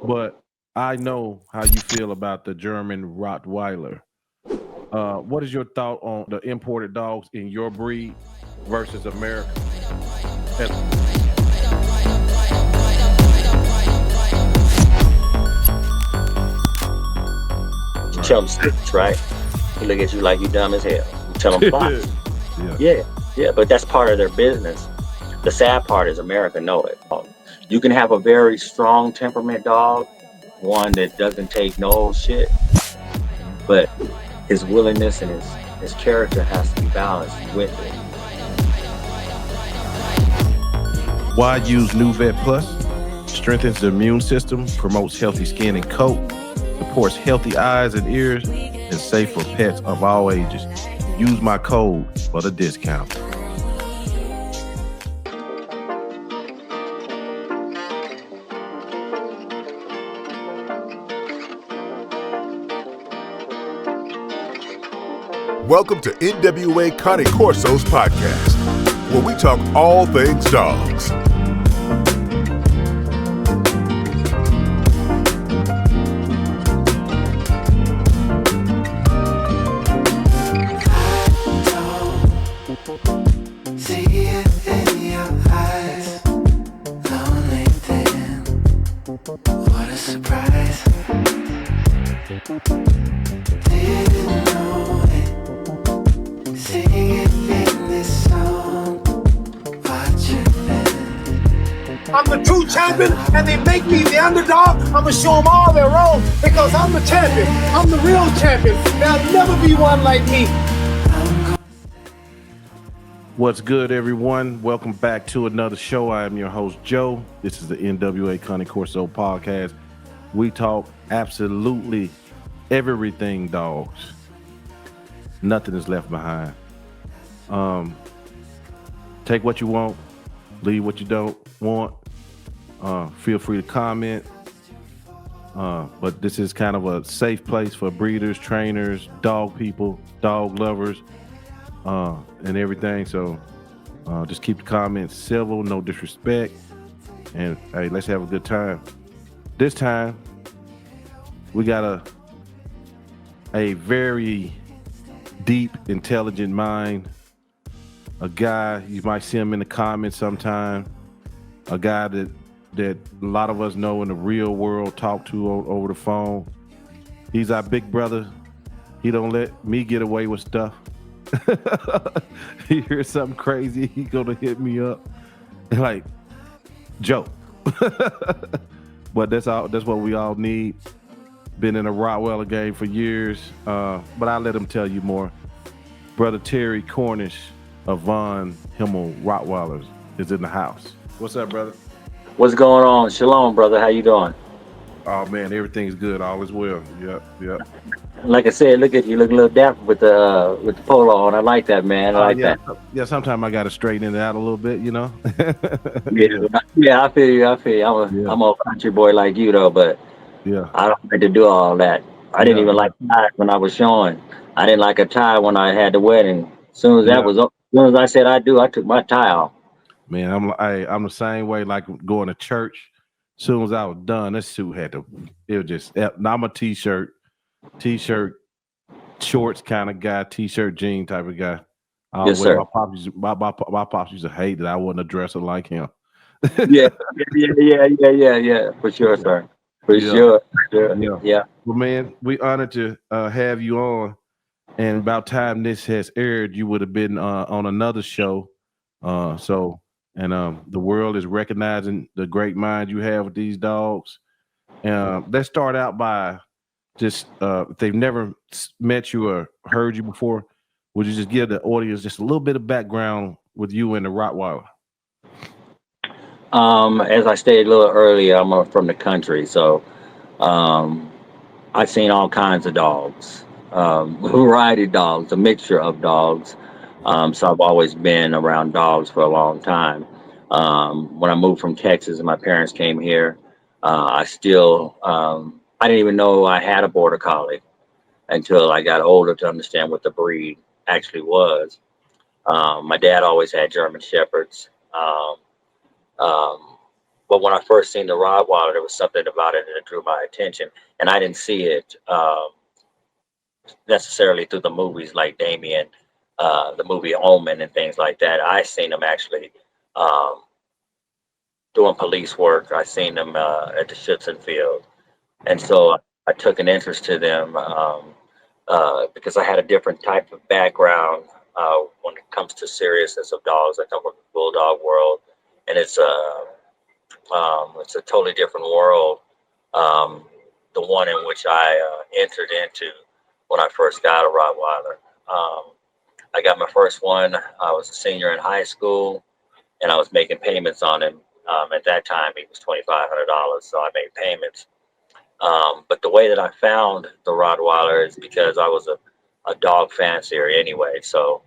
but I know how you feel about the German Rottweiler. What is your thought on the imported dogs in your breed versus American? And You right. tell them six, right? He look at you like you dumb as hell. You tell them five. Yeah. Yeah, yeah, but that's part of their business. The sad part is America know it. You can have a very strong temperament dog, one that doesn't take no shit, but his willingness and his character has to be balanced with it. Why use New Vet Plus? Strengthens the immune system, promotes healthy skin and coat, supports healthy eyes and ears, and safe for pets of all ages. Use my code for the discount. Welcome to NWA Cane Corsos podcast, where we talk all things dogs. See it in your eyes, lonely then. What a surprise! Didn't know it. Sing it in this song. Watch it then. I'm the true champion, and they make me the underdog. I'm gonna show them all they're wrong because I'm the champion. I'm the real champion. There'll never be one like me. What's good, everyone? Welcome back to another show. I am your host, Joe. This is the NWA Cane Corsos podcast. We talk absolutely everything dogs. Nothing is left behind. Take what you want, leave what you don't want. Feel free to comment. But this is kind of a safe place for breeders, trainers, dog people, dog lovers, and everything. So just keep the comments civil, no disrespect, and hey, let's have a good time. This time we got a very deep, intelligent mind, a guy, you might see him in the comments sometime, a guy that a lot of us know in the real world, talk to over the phone. He's our big brother. He don't let me get away with stuff. He hears something crazy, he gonna hit me up like, Joe. But that's what we all need. Been in a Rottweiler game for years, but I'll let him tell you more. Brother Terry Cornish of Von Himmel Rottweilers is in the house. What's up, brother? What's going on? Shalom, brother. How you doing? Oh man, everything's good. All is well. Yep. Like I said, look at you, look a little dapper with the polo on. I like that, man. I like yeah. that. Yeah, sometimes I gotta straighten it out a little bit, you know. Yeah, I feel you. I'm a country boy like you though, but Yeah. I don't like to do all that. I didn't even like ties when I was showing. I didn't like a tie when I had the wedding. As soon as I said I do, I took my tie off. Man, I'm the same way. Like going to church. As soon as I was done, this suit it was just. Now I'm a t-shirt, shorts kind of guy, t-shirt, jean type of guy. Yes, sir. My pops used to hate that I wasn't a dresser like him. Yeah. For sure, sir. For sure. Yeah. Well, man, we honored to have you on. And about time this has aired, you would have been on another show. The world is recognizing the great mind you have with these dogs. Let's start out by just if they've never met you or heard you before, would you just give the audience just a little bit of background with you and the Rottweiler? As I stated a little earlier, I'm from the country, so I've seen all kinds of dogs, variety of dogs, a mixture of dogs. So I've always been around dogs for a long time. When I moved from Texas and my parents came here, I didn't even know I had a border collie until I got older to understand what the breed actually was. My dad always had German Shepherds. Um, but when I first seen the Rottweiler, there was something about it that drew my attention, and I didn't see it necessarily through the movies like Damien, the movie Omen, and things like that. I seen them actually um, doing police work. I seen them at the Schützen Field, and so I took an interest to them because I had a different type of background when it comes to seriousness of dogs. I come from the bulldog world, and it's a totally different world. Um, the one in which I entered into when I first got a Rottweiler. I got my first one. I was a senior in high school, and I was making payments on him. At that time, he was $2,500, so I made payments. But the way that I found the Rottweiler is because I was a dog fancier anyway. So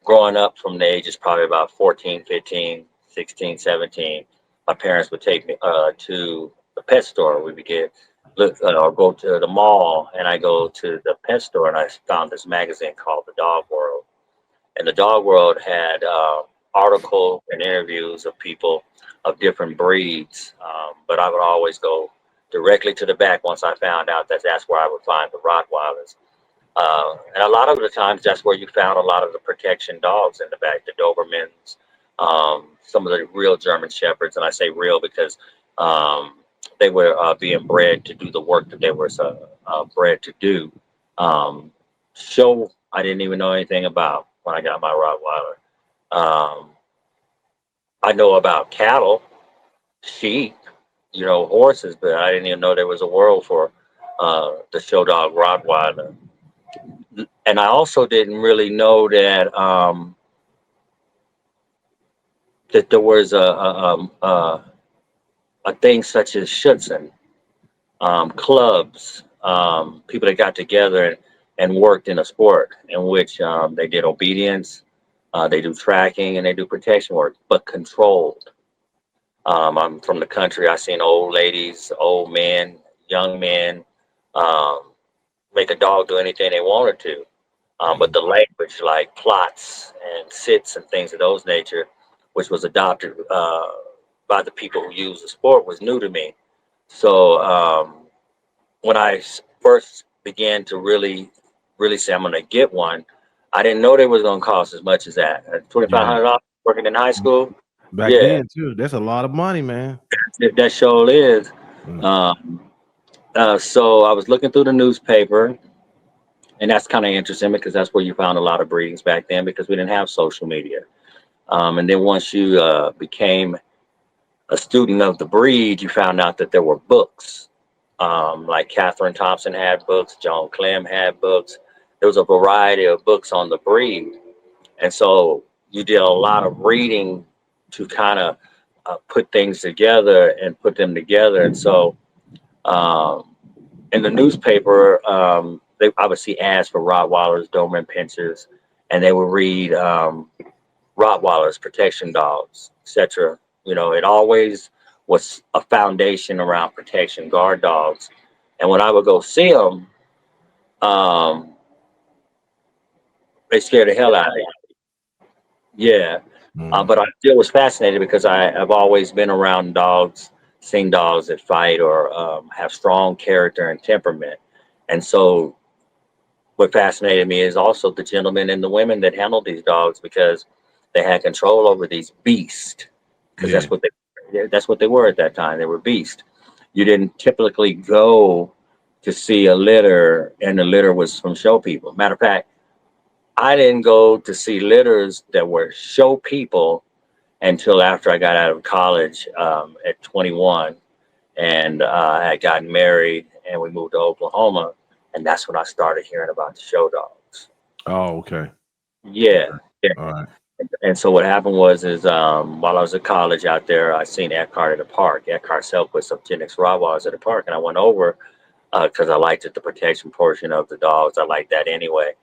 growing up from the ages probably about 14, 15, 16, 17, my parents would take me to the pet store. We would or go to the mall, and I go to the pet store, and I found this magazine called The Dog World. And The Dog World had articles and interviews of people of different breeds, but I would always go directly to the back once I found out that that's where I would find the Rottweilers. And a lot of the times, that's where you found a lot of the protection dogs in the back, the Dobermans, some of the real German Shepherds. And I say real because they were being bred to do the work that they were bred to do. Show I didn't even know anything about when I got my Rottweiler. I know about cattle, sheep, horses, but I didn't even know there was a world for the show dog Rottweiler. And I also didn't really know that that there was a thing such as Schützen clubs, people that got together and worked in a sport in which they did obedience, they do tracking, and they do protection work, but controlled. I'm from the country. I seen old ladies, old men, young men make a dog do anything they wanted to. But the language like plots and sits and things of those nature, which was adopted by the people who use the sport, was new to me. So when I first began to really say I'm going to get one, I didn't know they was going to cost as much as that. $2,500 working in high school. Back then too, that's a lot of money, man. That sure is. So I was looking through the newspaper, and that's kind of interesting because that's where you found a lot of breedings back then because we didn't have social media. And then once you became a student of the breed, you found out that there were books. Like Catherine Thompson had books, John Clem had books. There was a variety of books on the breed. And so you did a lot of reading to kind of put things together and put them together. And so in the newspaper, I would see ads for Rottweilers, Doberman Pinschers, and they would read Rottweilers, protection dogs, etc. It always was a foundation around protection, guard dogs. And when I would go see them, they scared the hell out of me. Yeah. But I still was fascinated because I've always been around dogs, seen dogs that fight or have strong character and temperament. And so what fascinated me is also the gentlemen and the women that handled these dogs because they had control over these beasts. Because that's what they were at that time. They were beasts. You didn't typically go to see a litter and the litter was from show people. Matter of fact, I didn't go to see litters that were show people until after I got out of college at 21, and I had gotten married, and we moved to Oklahoma, and that's when I started hearing about the show dogs. Oh, okay. Yeah. All right. And so what happened was while I was at college out there, I seen Eckhart at the park. Eckhart Selquist of Genix Rottweilers at the park, and I went over because I liked it, the protection portion of the dogs. I liked that anyway.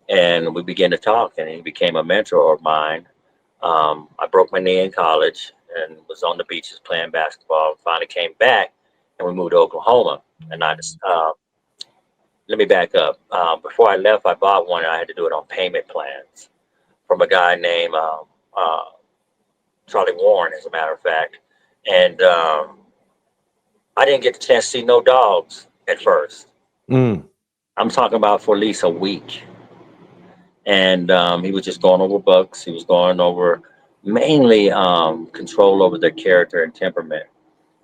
And we began to talk, and he became a mentor of mine. I broke my knee in college and was on the beaches playing basketball. Finally came back, and we moved to Oklahoma. And I just let me back up. Before I left, I bought one, and I had to do it on payment plans from a guy named Charlie Warren, as a matter of fact. And I didn't get the chance to see no dogs at first. Mm. I'm talking about for at least a week. And he was just going over bucks. He was going over mainly control over their character and temperament.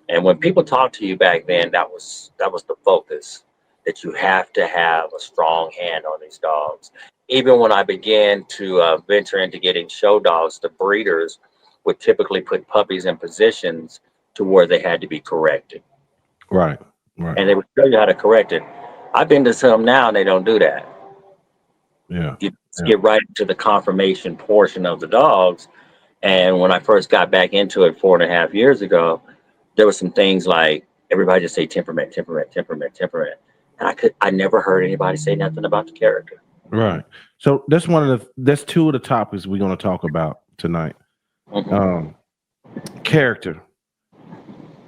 And when people talked to you back then, that was the focus, that you have to have a strong hand on these dogs. Even when I began to venture into getting show dogs, the breeders would typically put puppies in positions to where they had to be corrected, Right. Right. and they would show you how to correct it. I've been to some now, and they don't do that. Yeah. You just Yeah. get right into the confirmation portion of the dogs. And when I first got back into it 4.5 years ago, there were some things like everybody just say temperament, temperament, temperament, temperament. And I never heard anybody say nothing about the character. Right. So that's two of the topics we're going to talk about tonight. Mhm. Character.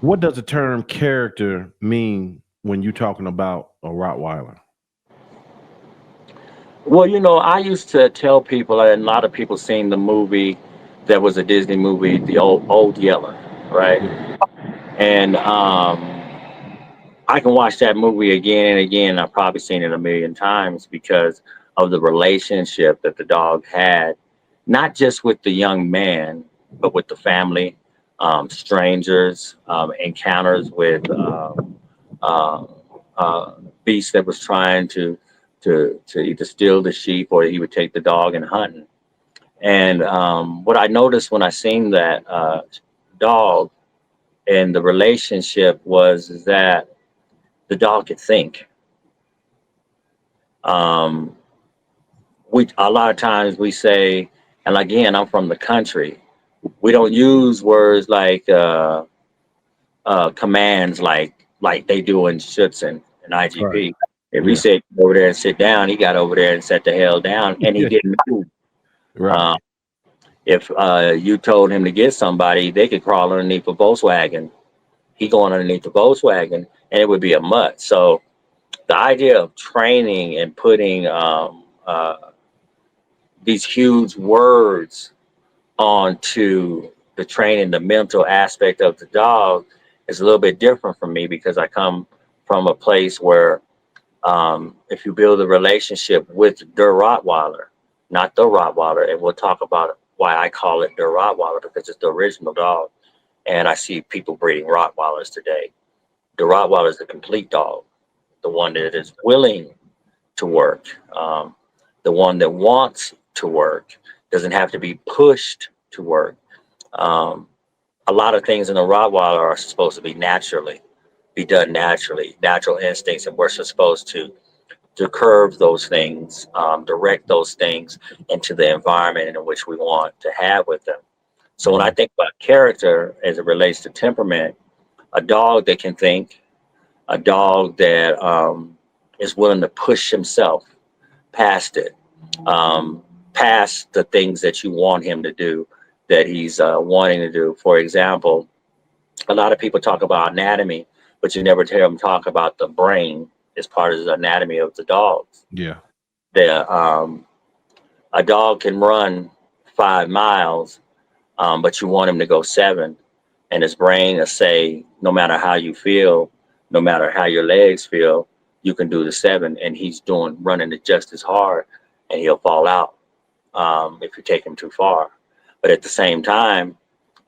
What does the term character mean when you're talking about a Rottweiler? Well, you know, I used to tell people, and a lot of people seen the movie that was a Disney movie, the old Yeller, right? Yeah. And I can watch that movie again and again. I've probably seen it a million times because of the relationship that the dog had, not just with the young man, but with the family, strangers, encounters with uh, beasts that was trying to either steal the sheep or he would take the dog and hunting. And what I noticed when I seen that dog and the relationship was that the dog could think. Um, we a lot of times we say, and again, I'm from the country. We don't use words like commands like they do in Schutz and Right. IGP. If he Yeah. said go over there and sit down, he got over there and sat the hell down, and he Yeah. didn't move. Right. Um, if you told him to get somebody, they could crawl underneath a Volkswagen. He going underneath the Volkswagen, and it would be a mutt. So the idea of training and putting these huge words onto the training, the mental aspect of the dog is a little bit different from me because I come from a place where if you build a relationship with the Rottweiler, not the Rottweiler, and we'll talk about why I call it the Rottweiler because it's the original dog. And I see people breeding Rottweilers today. The Rottweiler is the complete dog, the one that is willing to work, the one that wants to work, doesn't have to be pushed to work. Um, a lot of things in a Rottweiler are supposed to be done naturally, natural instincts, and we're supposed to curve those things, direct those things into the environment in which we want to have with them. So when I think about character as it relates to temperament, a dog that can think, a dog that is willing to push himself past it, um, past the things that you want him to do, that he's wanting to do. For example, a lot of people talk about anatomy, but you never hear them talk about the brain as part of the anatomy of the dogs. Yeah. The, a dog can run 5 miles, but you want him to go 7, and his brain will say, no matter how you feel, no matter how your legs feel, you can do the 7, and he's running it just as hard, and he'll fall out if you take him too far. But at the same time,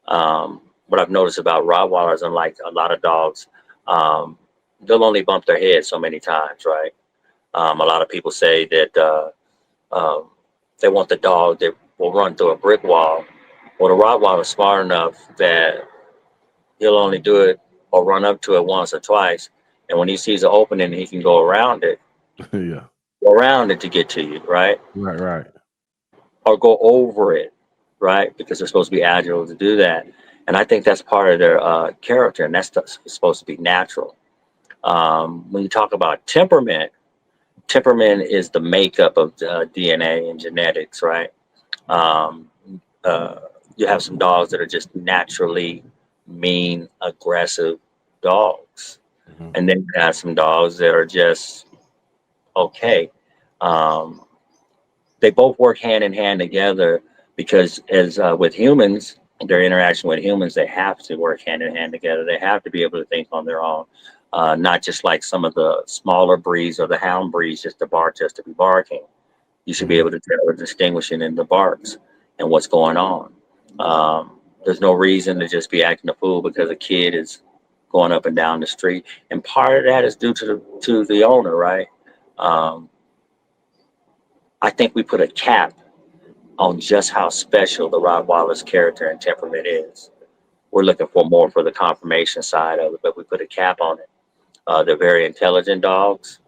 what I've noticed about Rottweilers, unlike a lot of dogs, um, they'll only bump their head so many times, right? A lot of people say that they want the dog that will run through a brick wall. Well, the Rottweiler is smart enough that he'll only do it or run up to it once or twice. And when he sees an opening, he can Yeah. go around it to get to you, right? Right. Right. Or go over it, right? Because they're supposed to be agile to do that. And I think that's part of their character, and that's supposed to be natural. When you talk about temperament, temperament is the makeup of DNA and genetics, right? Um, you have some dogs that are just naturally mean, aggressive dogs. Mhm. And then you have some dogs that are just okay. Um, they both work hand in hand together because, as with humans, their interaction with humans, they have to work hand in hand together. They have to be able to think on their own, not just like some of the smaller breeds or the hound breeds, just to bark just to be barking. You should be able to tell the distinguishing in the barks and what's going on. There's no reason to just be acting a fool because a kid is going up and down the street, and part of that is due to the owner, right? Um, I think we put a cap on just how special the Rottweiler's character and temperament is. We're looking for more for the confirmation side of it, but we put a cap on it. They're very intelligent dogs,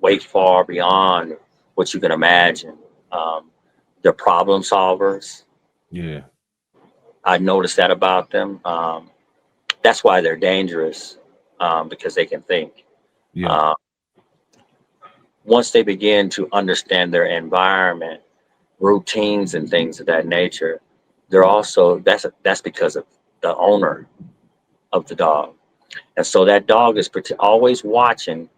way far beyond what you can imagine. They're problem solvers. Yeah. I noticed that about them. That's why they're dangerous, because they can think. Yeah. Once they begin to understand their environment, routines and things of that nature, they're also that's because of the owner of the dog, and so that dog is always watching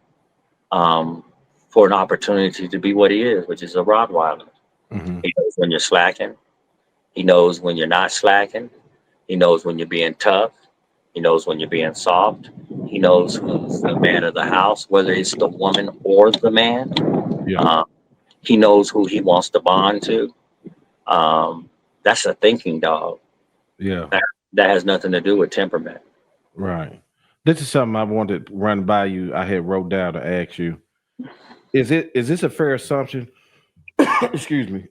for an opportunity to be what he is, which is a Rottweiler. Mm-hmm. He knows when you're slacking. He knows when you're not slacking. He knows when you're being tough. He knows when you're being soft. He knows who's the man of the house, whether it's the woman or the man. Yeah. He knows who he wants to bond to. That's a thinking dog. Yeah. That has nothing to do with temperament. Right. This is something I wanted to run by you. I had wrote down to ask you. Is this a fair assumption? Excuse me.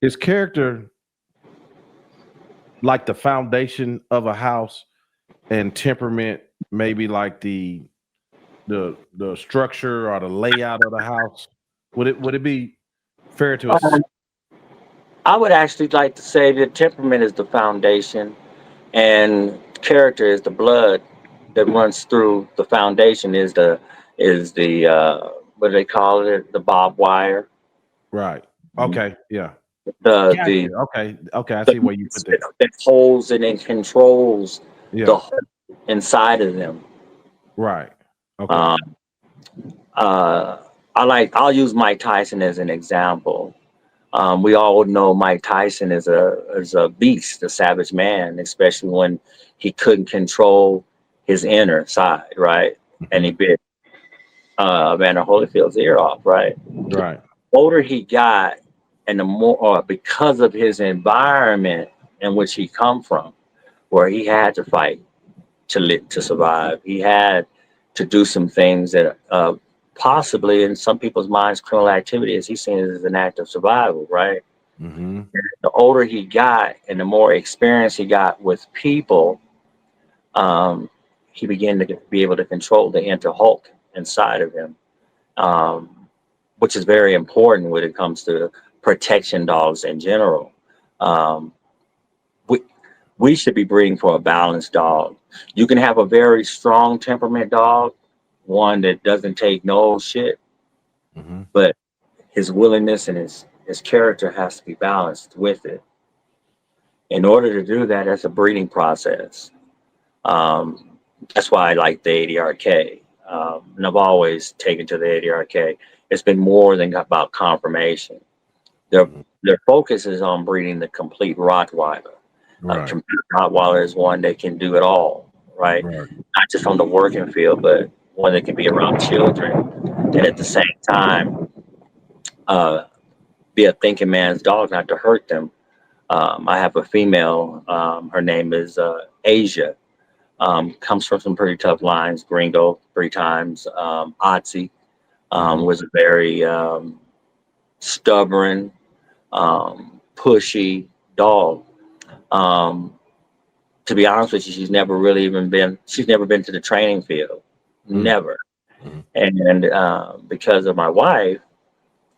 Is character like the foundation of a house, and temperament maybe like the structure or the layout of the house? Would it be fair to assume? I would actually like to say that temperament is the foundation, and character is the blood that runs through the foundation. Is the what do they call it? The barbed wire. Right. Okay. Yeah. The Gotcha. Okay. I see where you put that. that holds it and controls the Yeah. whole inside of them. Right. Okay. Um, I'll use Mike Tyson as an example. We all know Mike Tyson is a beast, a savage man, especially when he couldn't control his inner side, right? And he bit Evander Holyfield's ear off, right? Right. The older he got, and the more, because of his environment in which he come from, where he had to fight to live, to survive, he had to do some things that possibly in some people's minds criminal activity is he's seen it as an act of survival, right? Mm-hmm. The older he got and the more experience he got with people, he began to be able to control the inner Hulk inside of him, which is very important when it comes to protection dogs in general. We should be breeding for a balanced dog. You can have a very strong temperament dog, one that doesn't take no shit, Mm-hmm. but his willingness and his character has to be balanced with it. In order to do that, that's a breeding process. That's why I like the ADRK. And I've always taken to the ADRK. It's been more than about confirmation. Their focus is on breeding the complete Rottweiler. Right. Rottweiler is one that can do it all, right? Right. Not just on the working field, but one that can be around children and at the same time be a thinking man's dog, not to hurt them. I have a female, her name is Asia, comes from some pretty tough lines, Gringo 3 times, Otzi, was a very stubborn, pushy dog. To be honest with you, she's never been to the training field, never. And because of my wife,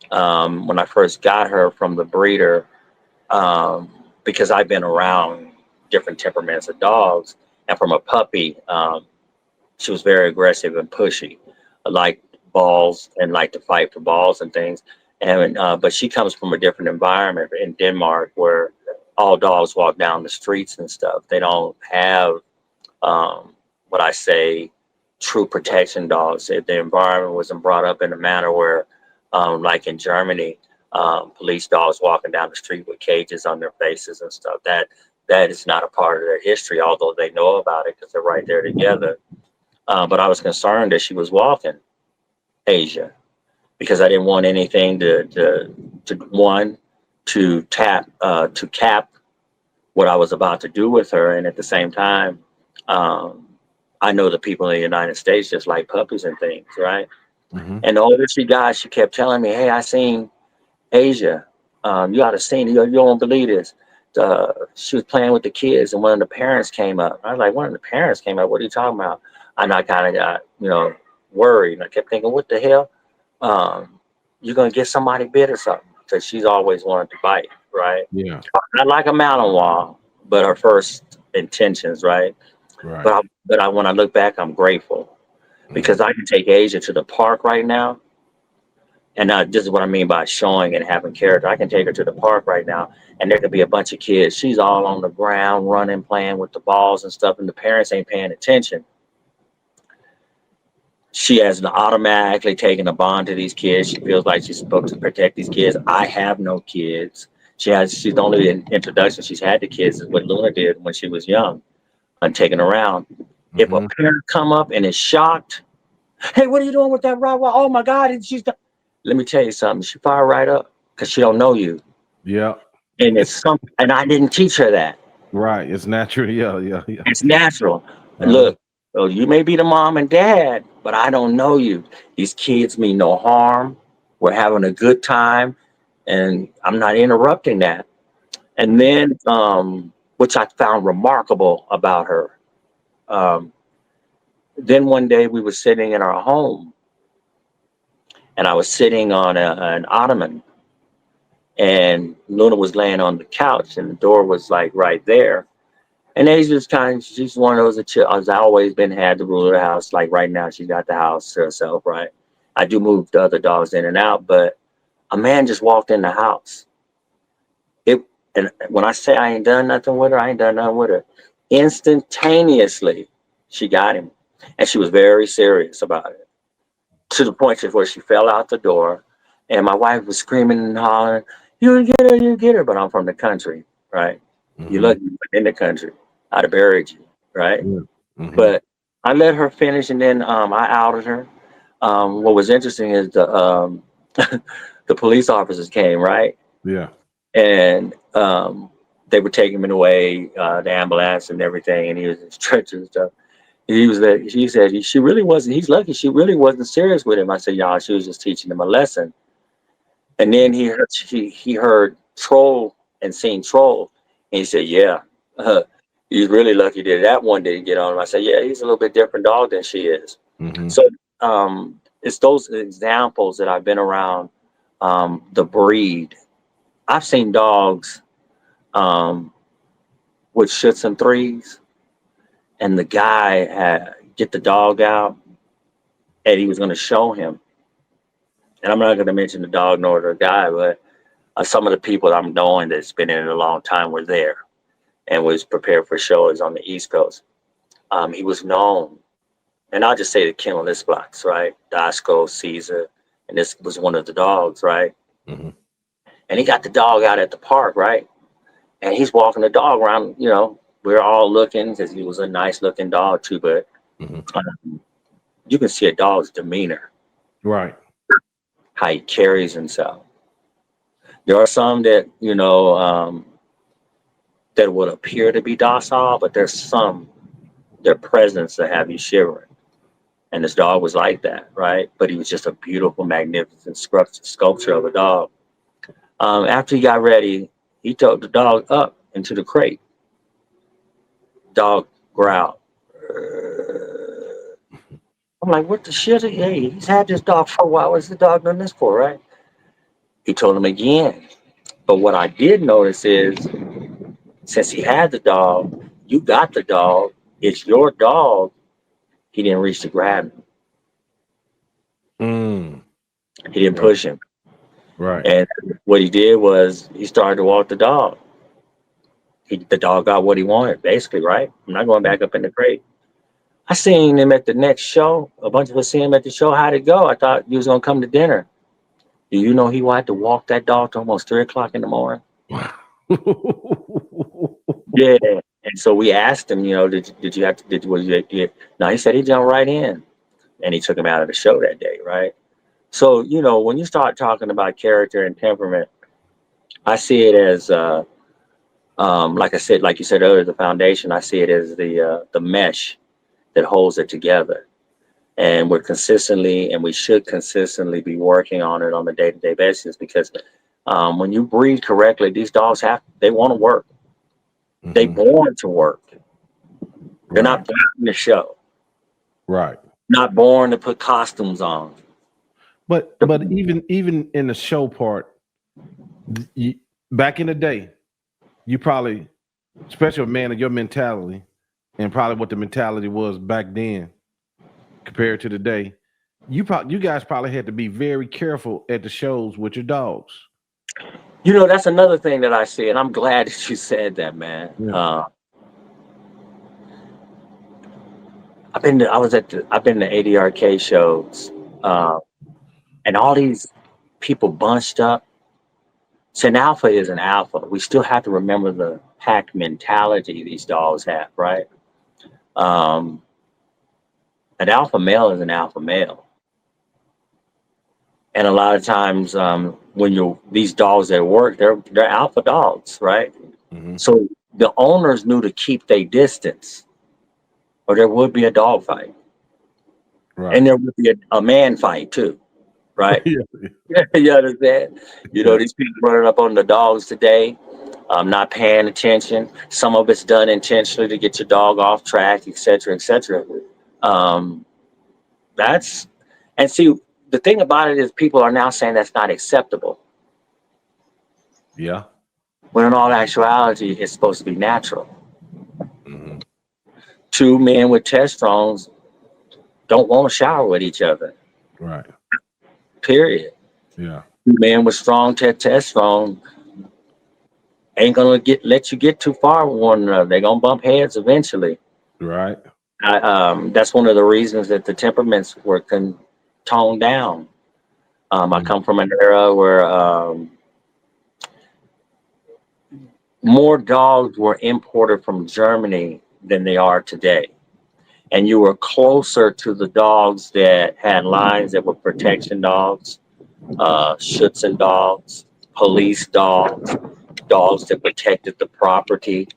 when I first got her from the breeder, because I've been around different temperaments of dogs, and from a puppy, she was very aggressive and pushy, liked balls and liked to fight for balls and things. And but she comes from a different environment in Denmark where all dogs walk down the streets and stuff. They don't have what I say true protection dogs. The environment wasn't brought up in a manner where, like in Germany, police dogs walking down the street with cages on their faces and stuff. That is not a part of their history, although they know about it because they're right there together. But I was concerned that she was walking Asia because I didn't want anything to cap what I was about to do with her, and at the same time, I know the people in the United States just like puppies and things, right? Mm-hmm. And the older she got, she kept telling me, "Hey, I seen Asia. You ought to seen it. You don't believe this." She was playing with the kids, and one of the parents came up. I was like, "One of the parents came up? What are you talking about?" And I kind of got, worried, and I kept thinking, "What the hell? You're gonna get somebody bit or something?" Because she's always wanted to bite, right? Yeah. Not like a Malinois, but her first intentions, right? Right. But when I look back, I'm grateful because I can take Asia to the park right now. And this is what I mean by showing and having character. I can take her to the park right now, and there could be a bunch of kids. She's all on the ground, running, playing with the balls and stuff, and the parents ain't paying attention. She has automatically taken a bond to these kids. She feels like she's supposed to protect these kids. I have no kids. She's the only introduction she's had to kids is what Luna did when she was young and taken around. Mm-hmm. If a parent come up and is shocked, "Hey, what are you doing with that Rottweiler? Oh my God!" And let me tell you something. She fire right up because she don't know you. Yeah. And it's something, and I didn't teach her that. Right. It's natural. Yeah. It's natural. Look, you may be the mom and dad, but I don't know you. These kids mean no harm. We're having a good time, and I'm not interrupting that. And then, which I found remarkable about her. Then one day we were sitting in our home, and I was sitting on an ottoman, and Luna was laying on the couch, and the door was like right there. And Asia's she's one of those that has always had the rule of the house. Like right now, she's got the house to herself, right? I do move the other dogs in and out, but a man just walked in the house. And when I say I ain't done nothing with her, I ain't done nothing with her. Instantaneously, she got him, and she was very serious about it, to the point where she fell out the door, and my wife was screaming and hollering, "You get her!" But I'm from the country, right? Mm-hmm. You lucky in the country. I'd have buried you, right? Mm-hmm. But I let her finish, and then I outed her. What was interesting is the police officers came, right? Yeah. And they were taking him away, the ambulance and everything, and he was in stretcher and stuff. She said she really wasn't. He's lucky she really wasn't serious with him. I said, "Y'all, she was just teaching him a lesson." And then he heard Troll and seen Troll, and he said, "Yeah, he's really lucky that one didn't get on him." I said, "Yeah, he's a little bit different dog than she is." Mm-hmm. So it's those examples that I've been around the breed. I've seen dogs with shits and threes, and the guy get the dog out, and he was going to show him. And I'm not going to mention the dog nor the guy, but some of the people I'm knowing that's been in it a long time were there and was prepared for shows on the East Coast. He was known, and I'll just say the kennel list blocks, right? Dasco, Caesar, and this was one of the dogs, right? Mm-hmm. And he got the dog out at the park, right? And he's walking the dog around, we're all looking because he was a nice looking dog too, but you can see a dog's demeanor. Right. How he carries himself. There are some that, that would appear to be docile, but there's some, their presence that have you shivering. And this dog was like that, right? But he was just a beautiful, magnificent sculpture of a dog. After he got ready, he took the dog up into the crate. Dog growled. I'm like, what the shit? Hey, he's had this dog for a while. What's the dog done this for, right? He told him again. But what I did notice is, since he had the dog, you got the dog, it's your dog, he didn't reach to grab him. He didn't push him. Right. And what he did was he started to walk the dog. The dog got what he wanted, basically, right? I'm not going back up in the crate. I seen him at the next show. A bunch of us seen him at the show. How'd it go? I thought he was going to come to dinner. Do you know he had to walk that dog to almost 3 o'clock in the morning? Yeah. And so we asked him, did you have to, was you, no, he said he jumped right in, and he took him out of the show that day, right? So, when you start talking about character and temperament, I see it as, like I said, like you said earlier, the foundation. I see it as the mesh that holds it together, and we should consistently be working on it on a day-to-day basis, because when you breed correctly, these dogs they want to work. They born to work. They're not born to show. Right. Not born to put costumes on. But even in the show part, back in the day, you probably, especially a man of your mentality, and probably what the mentality was back then compared to today, you guys probably had to be very careful at the shows with your dogs. That's another thing that I see, and I'm glad that you said that, man. Yeah. I've been to ADRK shows, and all these people bunched up. So an alpha is an alpha. We still have to remember the pack mentality these dogs have, right? An alpha male is an alpha male. And a lot of times when these dogs that work, they're alpha dogs, right? So the owners knew to keep their distance, or there would be a dog fight. Right. And there would be a man fight too, right? You understand? These people running up on the dogs today, not paying attention. Some of it's done intentionally to get your dog off track, et cetera, et cetera. And see, the thing about it is people are now saying that's not acceptable. Yeah. When in all actuality, it's supposed to be natural. Two men with testrones don't want to shower with each other. Right. Period. Yeah. Two men with strong testosterone ain't gonna let you get too far with one another. They're gonna bump heads eventually. Right. That's one of the reasons that the temperaments were toned down. I come from an era where more dogs were imported from Germany than they are today. And you were closer to the dogs that had lines that were protection dogs, Schutzen dogs, police dogs, dogs that protected the property.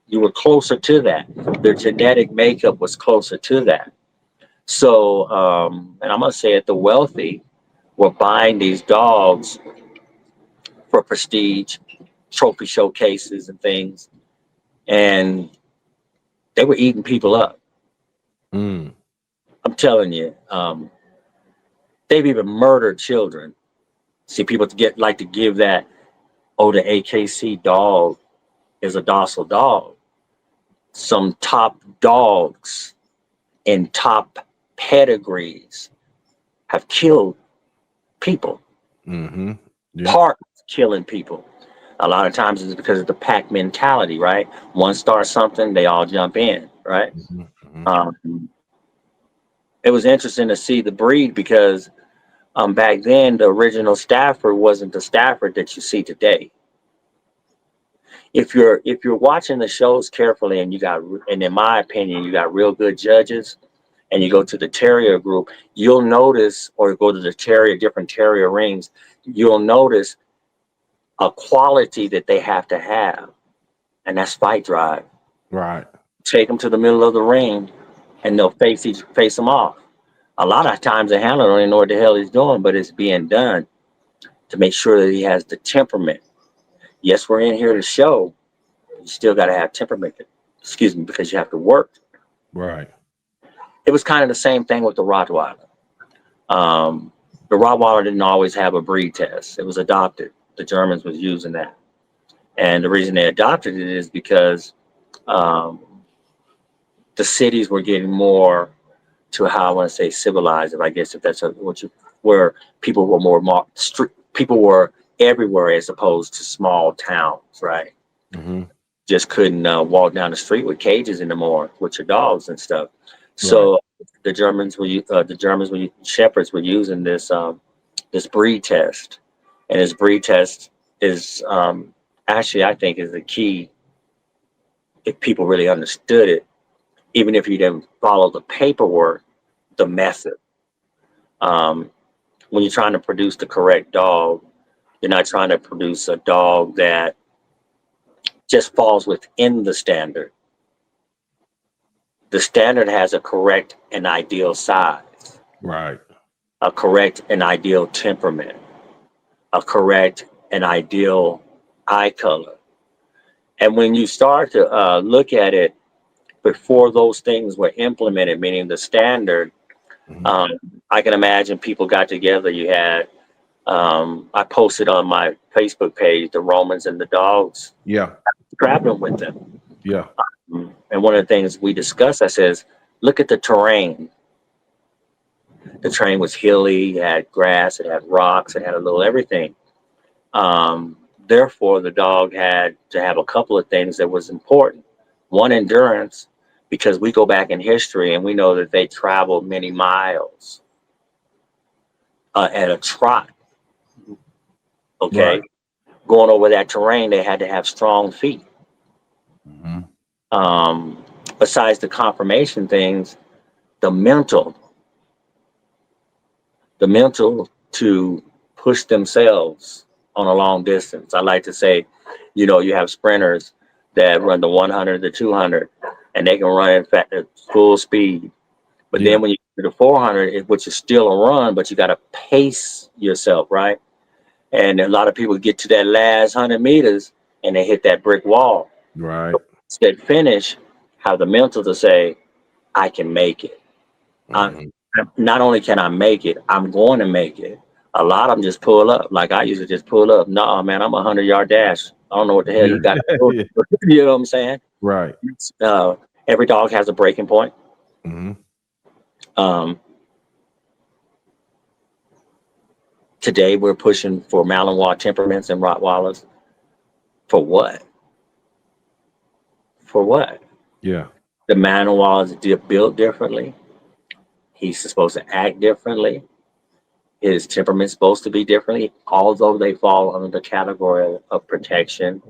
You were closer to that. Their genetic makeup was closer to that. So, and I'm going to say it, the wealthy were buying these dogs for prestige, trophy showcases and things. And they were eating people up. I'm telling you, they've even murdered children. See, people like to give that, the AKC dog is a docile dog. Some top dogs in top pedigrees have killed people. Part killing people. A lot of times it's because of the pack mentality, right? One starts something, they all jump in, right? It was interesting to see the breed because back then the original Stafford wasn't the Stafford that you see today. If you're watching the shows carefully and in my opinion, you got real good judges, and you go to the terrier group, you'll notice, or go to the different terrier rings, you'll notice a quality that they have to have, and that's fight drive. Right. Take them to the middle of the ring, and they'll face them off. A lot of times the handler don't even know what the hell he's doing, but it's being done to make sure that he has the temperament. Yes, we're in here to show. You still got to have temperament. Because you have to work. Right. It was kind of the same thing with the Rottweiler. The Rottweiler didn't always have a breed test. It was adopted. The Germans was using that. And the reason they adopted it is because the cities were getting more to how I want to say civilized, if that's where people were more people were everywhere as opposed to small towns, right? Just couldn't walk down the street with cages anymore with your dogs and stuff. So the Shepherds were using this this breed test, and this breed test is actually, I think, is the key if people really understood it, even if you didn't follow the paperwork, the method. When you're trying to produce the correct dog, you're not trying to produce a dog that just falls within the standard. The standard has a correct and ideal size, Right. a correct and ideal temperament, a correct and ideal eye color. And when you start to look at it before those things were implemented, meaning the standard, I can imagine people got together. You had, I posted on my Facebook page, the Romans and the dogs, Yeah. traveling with them. Yeah. And one of the things we discussed, I says, look at the terrain. The terrain was hilly, it had grass, it had rocks, it had a little everything. Therefore, the dog had to have a couple of things that was important. One, endurance, because we go back in history and we know that they traveled many miles at a trot. Okay. Right. Going over that terrain, they had to have strong feet. Besides the confirmation things, the mental to push themselves on a long distance. I like to say, you have sprinters that run the 100, the 200, and they can run at full speed. But then when you get to the 400, which is still a run, but you got to pace yourself, right? And a lot of people get to that last 100 meters and they hit that brick wall. Right. Instead, finish, have the mental to say, I can make it. Not only can I make it, I'm going to make it. A lot of them just pull up. Like I used to just pull up. No, man, I'm a 100-yard dash. I don't know what the hell you got. You know what I'm saying? Right. Every dog has a breaking point. Today we're pushing for Malinois temperaments and Rottweilers. For what? For what? Yeah. The Malinois is built differently. He's supposed to act differently. His temperament's supposed to be differently, although they fall under the category of protection.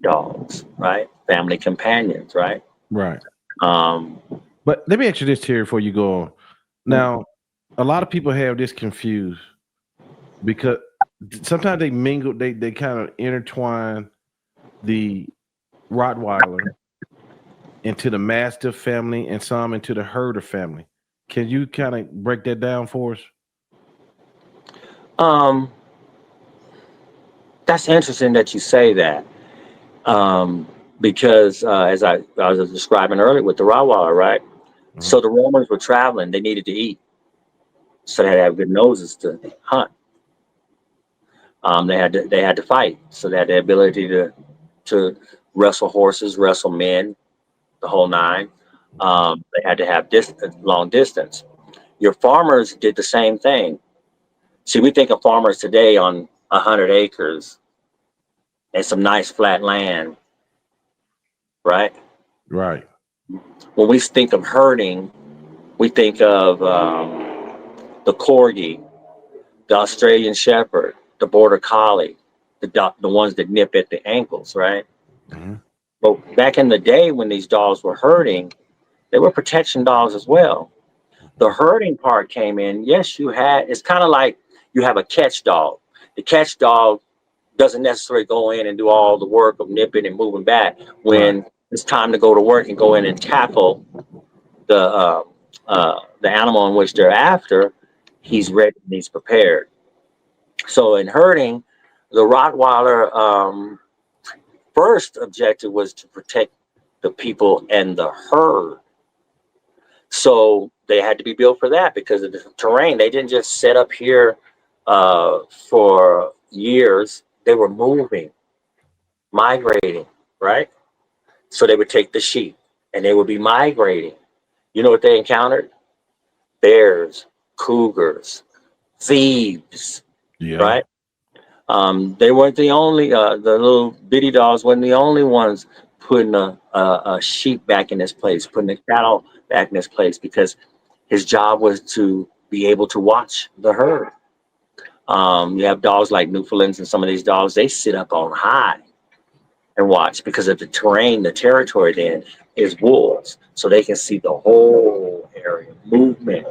Dogs, right? Family companions, right? Right. But let me ask you this, Terry, before you go on. Now, a lot of people have this confused because sometimes they mingle, they kind of intertwine the Rottweiler into the Mastiff family and some into the Herder family. Can you kind of break that down for us? That's interesting that you say that. Because as I was describing earlier with the Rottweiler, right? So the Romans were traveling, they needed to eat. So they had to have good noses to hunt. They had to fight. So they had the ability to wrestle horses, wrestle men, the whole nine. They had to have long distance. Your farmers did the same thing. See, we think of farmers today on 100 acres and some nice flat land, right? Right. When we think of herding, we think of the corgi, the Australian Shepherd, the Border Collie, the ones that nip at the ankles, right? But back in the day when these dogs were herding, they were protection dogs as well. The herding part came in. Yes, it's kind of like you have a catch dog. The catch dog doesn't necessarily go in and do all the work of nipping and moving back. When it's time to go to work and go in and tackle the animal in which they're after, he's ready and he's prepared. So in herding, the Rottweiler first objective was to protect the people and the herd. So they had to be built for that because of the terrain. They didn't just set up here for years. They were moving, migrating, right? So they would take the sheep and they would be migrating. You know what they encountered? Bears, cougars, thieves, right? They weren't the only, the little bitty dogs weren't the only ones putting a sheep back in this place, putting a cattle back in this place, because his job was to be able to watch the herd. You have dogs like Newfoundlands and some of these dogs, they sit up on high and watch because of the terrain, the territory then is wolves. So they can see the whole area, movement,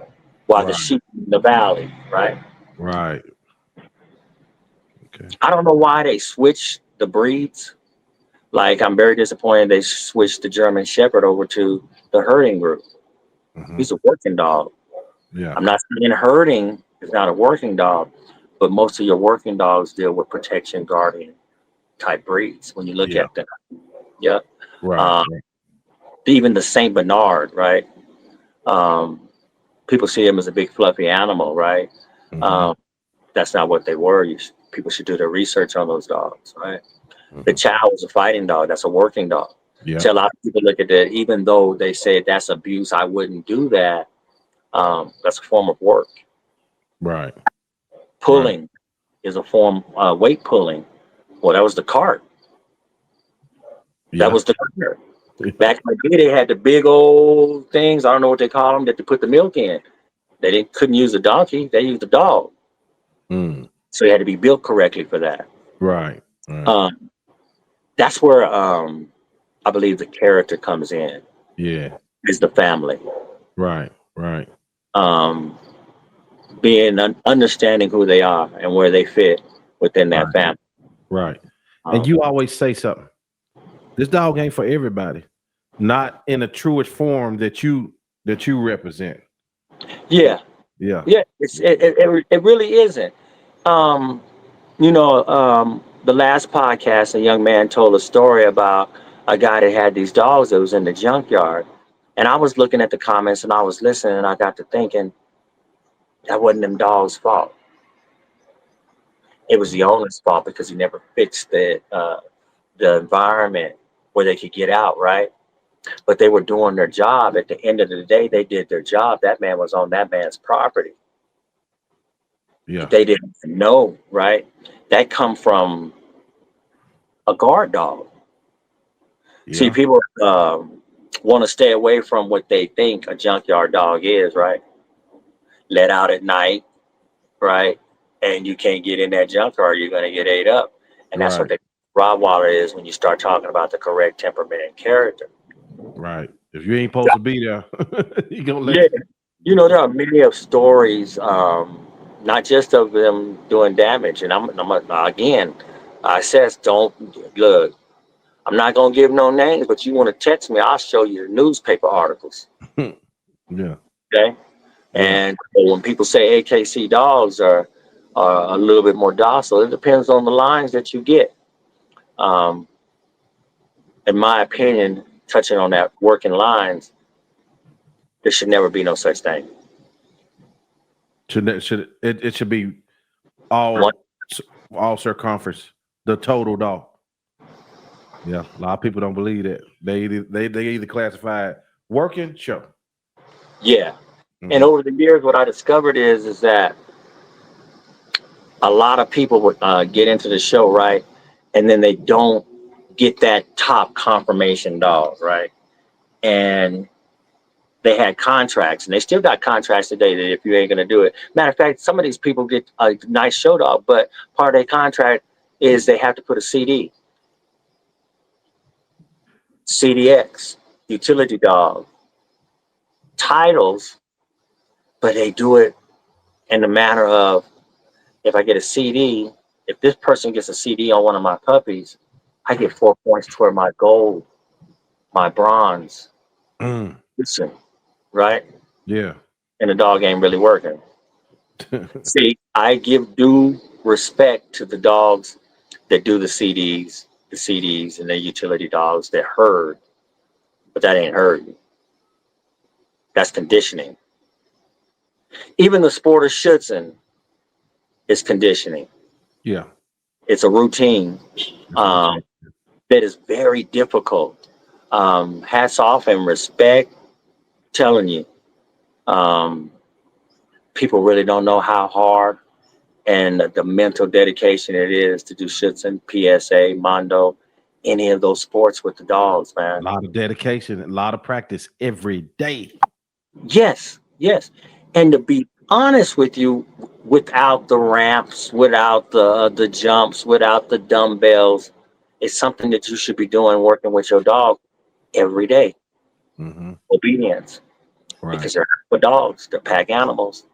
while the Right. sheep in the valley, right? Right. Okay. I don't know why they switched the breeds. Like, I'm very disappointed they switched the German Shepherd over to the herding group. Mhm. He's a working dog. Yeah. I'm not saying herding is not a working dog, but most of your working dogs deal with protection, guardian type breeds when you look Yeah. at them. Yeah. Right. Uh, Right. Even the Saint Bernard, right? Um, People see him as a big fluffy animal, right? Mhm. That's not what they were. People should do their research on those dogs, right? The Mhm. Chow is a fighting dog. That's a working dog. Yeah. So a lot of people look at that, even though they say that's abuse, I wouldn't do that. That's a form of work. Right. Pulling is a form, weight pulling. Well, that was the cart. That Yeah. was the cart. Back in the day, they had the big old things. I don't know what they call them that they put the milk in. Couldn't use a donkey. They used a dog. Mm. So it had to be built correctly for that. Right. Right. Um, that's where I believe the character comes in. Yeah. Is the family. Right. Right. Um, Being understanding who they are and where they fit within that Right. family. Right. And you always say something. This dog ain't for everybody. Not in a truest form that you represent. Yeah, Yeah. yeah. It really isn't. Um, the last podcast, a young man told a story about a guy that had these dogs that was in the junkyard, and I was looking at the comments and I was listening, and I got to thinking that wasn't them dogs' fault. It was the owner's fault because he never fixed the environment where they could get out, right? But they were doing their job. At the end of the day, they did their job. That man was on that man's property. Yeah. They didn't know, right? That come from a guard dog. See, Yeah. people want to stay away from what they think a junkyard dog is, right? Let out at night, right? And you can't get in that junkyard, you're going to get ate up. And that's what Right. the Rottweiler is when you start talking about the correct temperament and character. Right. If you ain't supposed to be there, you gonna let. Yeah, there are many of stories, not just of them doing damage. And again, I says, don't look. I'm not gonna give no names, but you want to text me, I'll show you the newspaper articles. Yeah. Okay, Yeah. and when people say AKC dogs are a little bit more docile, it depends on the lines that you get. Um, in my opinion, touching on that working lines, there should never be no such thing. It should be One, all circumference, the total dog. Yeah, a lot of people don't believe that. They either classify it working, sure. yeah. And Mhm. over the years, what I discovered is that a lot of people would get into the show, right? And then they don't get that top confirmation dog, right? And they had contracts, and they still got contracts today that if you ain't going to do it. Matter of fact, some of these people get a nice show dog, but part of their contract is they have to put a CDX, utility dog, titles, but they do it in the manner of, if I get a CD, if this person gets a CD on one of my puppies, I get 4 points toward my gold, my bronze. Mm. Listen, right? Yeah. And the dog ain't really working. See, I give due respect to the dogs that do the CDs, and the utility dogs that herd, but that ain't herding. That's conditioning. Even the sport of Schutzen is conditioning. Yeah. It's a routine that is very difficult. Hats off and respect. Telling you, people really don't know how hard and the mental dedication it is to do Schutzen, PSA, Mondo, any of those sports with the dogs, A man. lot of dedication, a lot of practice every day. Yes, yes. And to be honest with you, without the ramps, without the jumps, without the dumbbells. It's something that you should be doing, working with your dog every day. Mm-hmm. Obedience, Right. because they're for dogs, they're pack animals.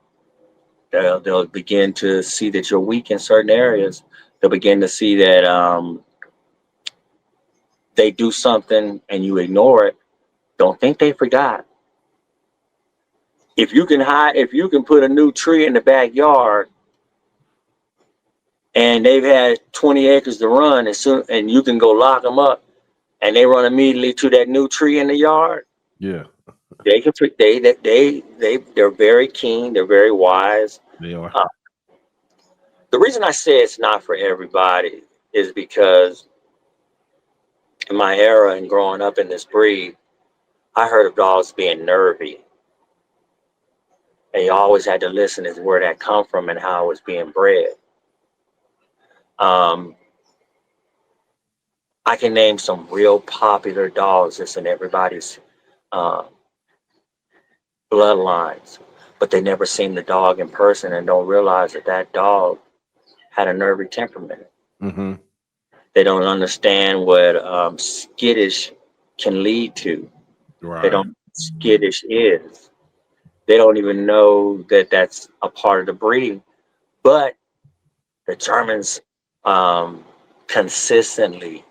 They'll begin to see that you're weak in certain areas. They'll begin to see that they do something and you ignore it. Don't think they forgot. If you can put a new tree in the backyard and they've had 20 acres to run, and you can go lock them up and they run immediately to that new tree in the yard, Yeah, they can they're very keen, they're very wise. they are. Uh, the reason I say it's not for everybody is because in my era and growing up in this breed, I heard of dogs being nervy. And you always had to listen to where that come from and how it was being bred. Um, I can name some real popular dogs that's in everybody's uh, bloodlines, but they never seen the dog in person and don't realize that that dog had a nervy temperament. Mm-hmm. They don't understand what skittish can lead to. They Right. don't know what skittish is. They don't even know that that's a part of the breeding. But the Germans consistently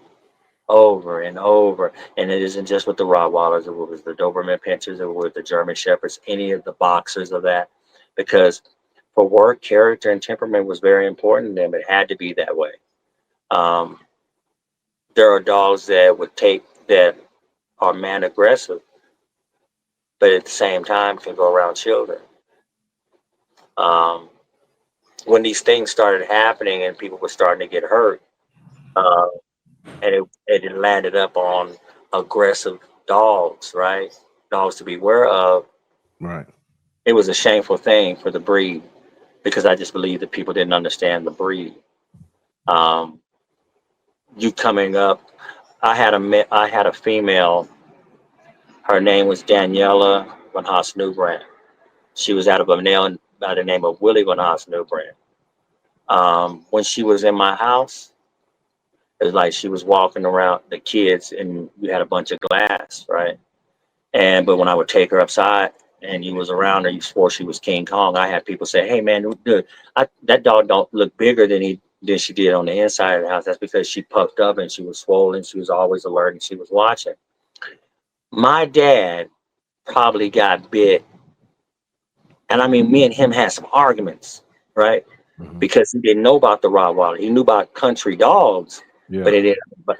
over and over, and it isn't just with the Rottweilers, it was the Doberman Pinschers, it was the German Shepherds, any of the boxers of that, because for work, character, and temperament was very important to them. It had to be that way. Um, there are dogs that are man aggressive, but at the same time can go around children. Um, when these things started happening and people were starting to get hurt, uh, and it landed up on aggressive dogs, right? Dogs to be aware of. Right. It was a shameful thing for the breed because I just believe that people didn't understand the breed. Um, you coming up, I had a female. Her name was Daniela Van Haas Newbrand. She was out of a male by the name of Willie Van Haas Newbrand. When she was in my house, it was like she was walking around the kids, and we had a bunch of glass, right? But when I would take her upside and you was around her, you swore she was King Kong. I had people say, "Hey man, dude, that dog don't look bigger than she did on the inside of the house." That's because she puffed up and she was swollen. She was always alert and she was watching. My dad probably got bit, and I mean, me and him had some arguments, right? Mm-hmm. Because he didn't know about the Rottweiler. He knew about country dogs, Yeah. but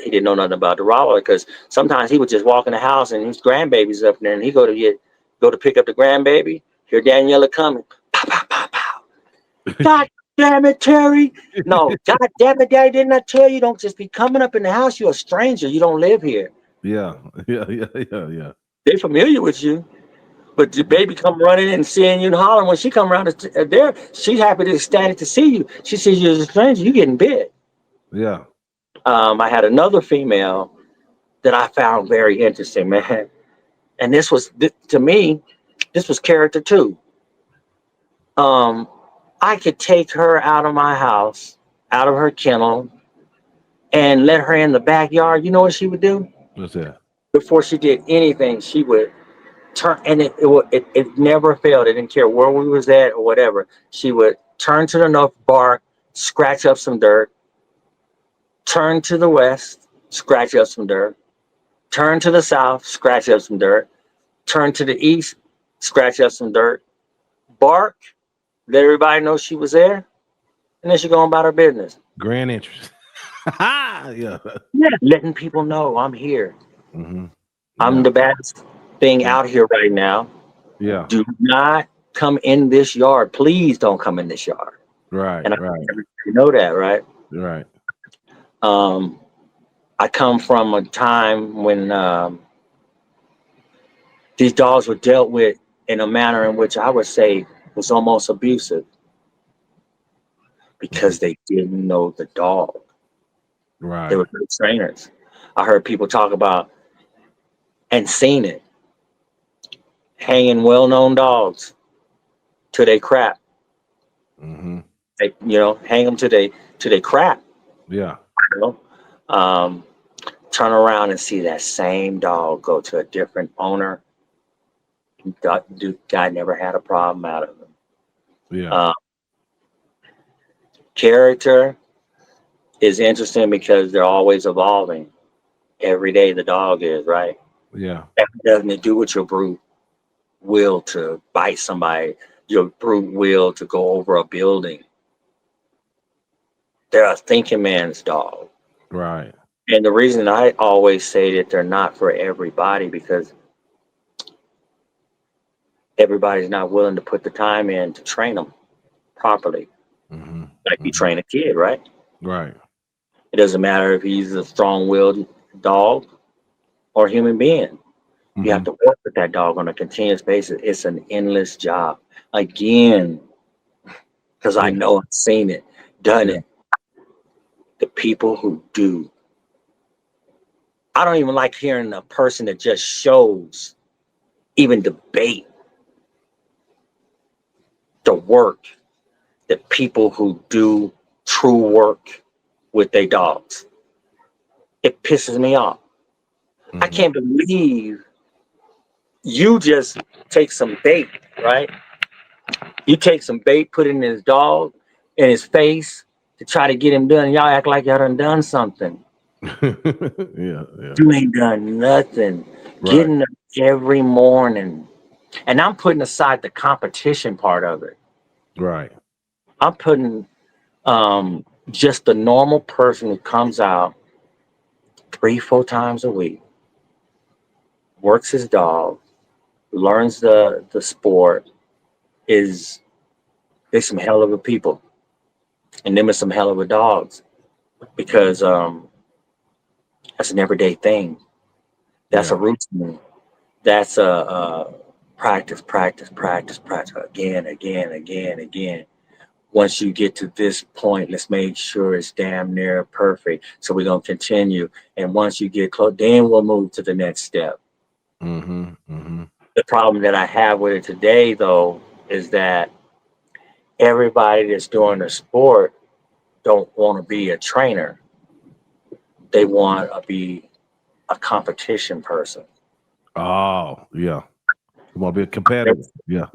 he didn't know nothing about the Rottweiler, because sometimes he would just walk in the house and his grandbaby's up there, and he go to pick up the grandbaby. Hear Daniela coming, pow pow pow pow. God damn it, Terry! No, God damn it, Daddy! Didn't I tell you, don't just be coming up in the house? You're a stranger. You don't live here. Yeah. Yeah. Yeah. Yeah. Yeah. They're familiar with you. But the baby come running and seeing you and hollering. When she come around there, she's happy to ecstatic to see you. She sees you as a stranger. You getting bit. Yeah. I had another female that I found very interesting, man. And to me, this was character too. Um, I could take her out of my house, out of her kennel, and let her in the backyard. You know what she would do? What's that? Before she did anything, she would turn, and it never failed. It didn't care where we was at or whatever. She would turn to the north, bark, scratch up some dirt, turn to the west, scratch up some dirt, turn to the south, scratch up some dirt, turn to the east, scratch up some dirt, bark, let everybody know she was there, and then she go on about her business. Grand interest. Yeah. Yeah, letting people know I'm here. Mm-hmm. I'm Yeah. the best thing out here right now. Yeah. Do not come in this yard. Please don't come in this yard. Right. And Right. you know that, right? Right. I come from a time when these dogs were dealt with in a manner in which I would say was almost abusive, because they didn't know the dog. Right. They were good trainers. I heard people talk about and seen it, hanging well-known dogs to their crap Mm-hmm. They, hang them to they crap. Yeah. You know, um, turn around and see that same dog go to a different owner. Guy never had a problem out of him. Yeah. Character is interesting because they're always evolving. Every day the dog is, right? Yeah. That doesn't do with your brute will to bite somebody, your brute will to go over a building. They're a thinking man's dog. Right. And the reason I always say that they're not for everybody because everybody's not willing to put the time in to train them properly. Mm-hmm. Like you Mm-hmm. train a kid, right? Right. It doesn't matter if he's a strong-willed dog or human being. You have to work with that dog on a continuous basis. It's an endless job. Again, because I Yeah. know I've seen it, done Yeah. it. The people who do. I don't even like hearing a person that just shows, even debate the work that people who do true work with their dogs. It pisses me off. I Mm-hmm. can't believe you just take some bait, right? You take some bait, put it in his dog, in his face to try to get him done. Y'all act like y'all done something. Yeah. Yeah. You ain't done nothing. Right. Getting up every morning. And I'm putting aside the competition part of it. Right. I'm putting just the normal person who comes out 3-4 times a week, works his dog, learns the sport, is they some hell of a people. And them are some hell of a dogs. Because that's an everyday thing. That's a Yeah. routine. That's a practice, practice, practice, practice again, again, again, again. Once you get to this point, let's make sure it's damn near perfect. So we're gonna continue. And once you get close, then we'll move to the next step. Mm-hmm. Mm-hmm. The problem that I have with it today, though, is that everybody that's doing the sport don't want to be a trainer. They want to be a competition person. Oh, yeah. You want to be a competitor? Yeah.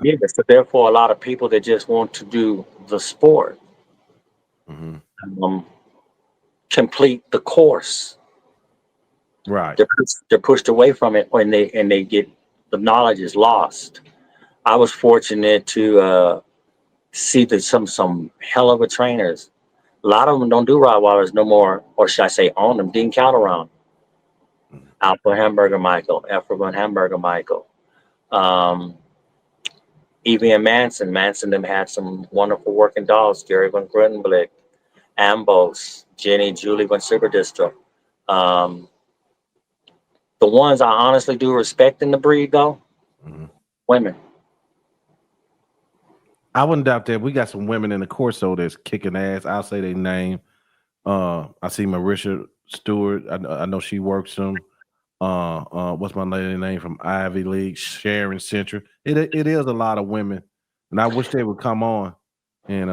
Yeah, so therefore, a lot of people that just want to do the sport Mm-hmm. um, complete the course. Right. They're pushed away from it when they get the knowledge is lost. I was fortunate to see that some hell of a trainers. A lot of them don't do Rottweilers no more, or should I say, own them. Didn't count around. Alpha Hamburger Michael, Efferman Hamburger Michael, um, Evie and Manson. Manson them had some wonderful working dogs. Gary Van Grutenblick, Ambos, Jenny, Julie Van Silverdistro. Um, the ones I honestly do respect in the breed, though, Mm-hmm. women. I wouldn't doubt that. We got some women in the Corso that's kicking ass. I'll say their name. I see Marisha Stewart. I know she works them. What's my lady name from Ivy League? Sharon Central. It is a lot of women, and I wish they would come on and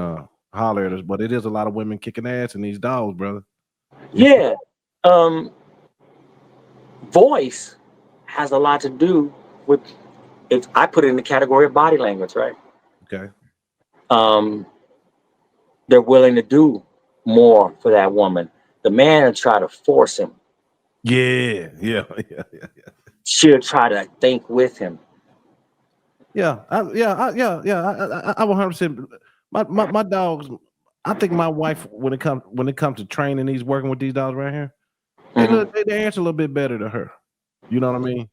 holler at us. But it is a lot of women kicking ass in these dogs, brother. Yeah. Um, voice has a lot to do with if I put it in the category of body language, right? Okay. Um, they're willing to do more for that woman. The man will try to force him. Yeah. Yeah. Yeah. Yeah. She'll try to think with him. Yeah. I 100%. My dogs. I think my wife, when it comes to training these, working with these dogs right here, Mhm. they answer a little bit better to her. You know what I mean?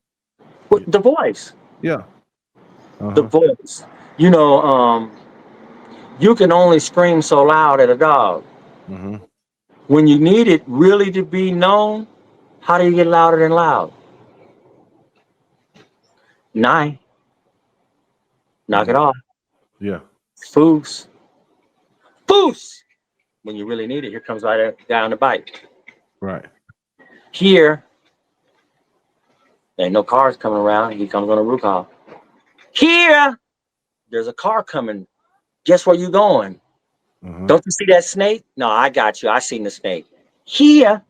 But the voice, Yeah. the Uh-huh. voice. You know, you can only scream so loud at a dog. Mm-hmm. When you need it really to be known, how do you get louder than loud? Nine, knock it Mm-hmm. off. Yeah. Foos, foos. When you really need it, here comes right down the bike. Right. Here, there ain't no cars coming around. He comes on a roof hall. Here, there's a car coming guess where you going? Uh-huh. Don't you see that snake? No, I got you. I seen the snake here,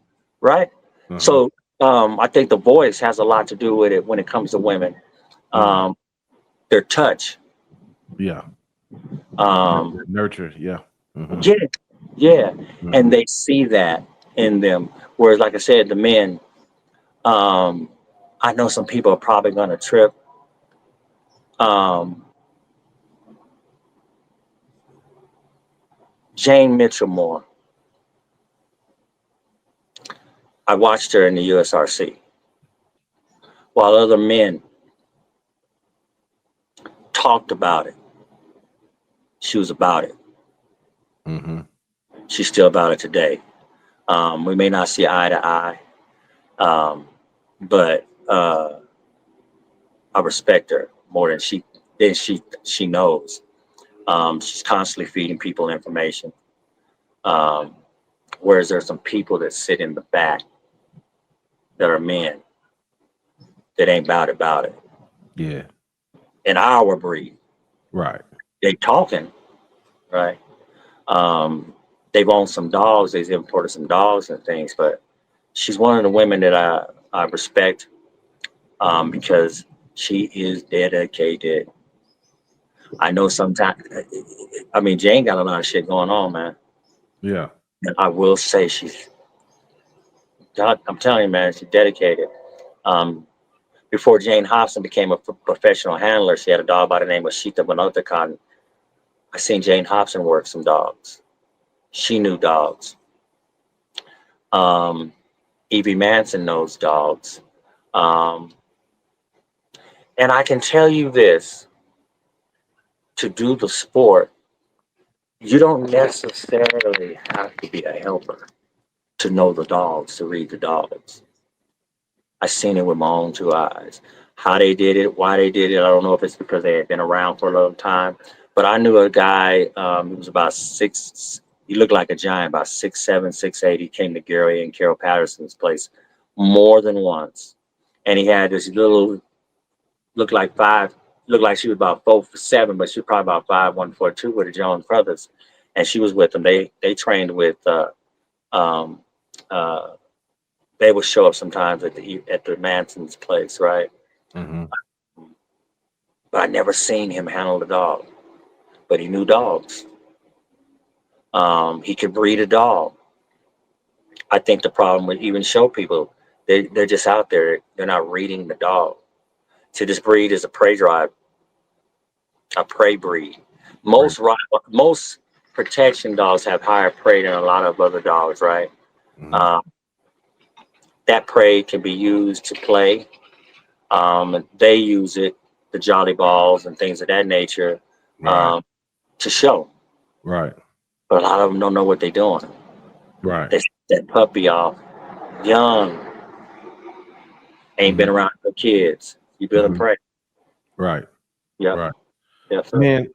right? Uh-huh. So I think the voice has a lot to do with it when it comes to women. Their touch. Yeah. Nurture. Yeah. Mhm. Yeah, yeah. Mhm. And they see that in them. Whereas, like I said, the men, I know some people are probably going to trip. Jane Mitchell Moore. I watched her in the USRC while other men talked about it. She was about it. Mm-hmm. She's still about it today. We may not see eye to eye, but I respect her more than she knows. She's constantly feeding people information. Whereas there's some people that sit in the back that are men that ain't about it. Yeah. In our breed, Right. they talking, right? They've owned some dogs, they've imported some dogs and things, but she's one of the women that I respect because she is dedicated. I know sometimes, I mean, Jane got a lot of shit going on, man. Yeah. And I will say I'm telling you, man, she's dedicated. Before Jane Hobson became a professional handler, she had a dog by the name of Shita Banotakan. I seen Jane Hobson work some dogs. She knew dogs. Evie Manson knows dogs. And I can tell you this, to do the sport, you don't necessarily have to be a helper to know the dogs, to read the dogs. I seen it with my own two eyes. How they did it, why they did it, I don't know if it's because they had been around for a long time. But I knew a guy, he was about he looked like a giant, about 6'7", 6'8". He came to Gary and Carol Patterson's place more than once. And he had this little, looked like she was about 4'7", but she was probably about 5'1", 4'2" with the Jones brothers. And she was with them. They trained with they would show up sometimes at the Manson's place, right? Mm-hmm. But I never seen him handle a dog. But he knew dogs. He could breed a dog. I think the problem with even show people, they're just out there. They're not reading the dog. See, this breed is a prey breed. Most protection dogs have higher prey than a lot of other dogs, right? Mm-hmm. That prey can be used to play. They use it, the jolly balls and things of that nature, Right. to show. Right. But a lot of them don't know what they're doing. Right. They set that puppy off young, ain't been around no kids. You building prey. Right. Yeah. Right. Yeah. Man,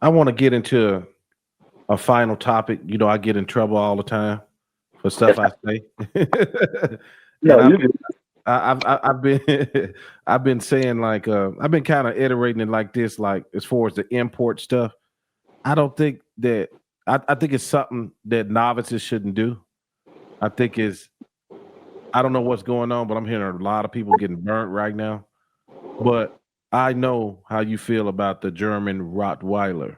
I want to get into a final topic. You know, I get in trouble all the time for stuff I say. And I've been I've been saying like I've been kind of iterating it like this, like as far as the import stuff. I don't think that I think it's something that novices shouldn't do. I think I don't know what's going on, but I'm hearing a lot of people getting burnt right now. But I know how you feel about the German Rottweiler.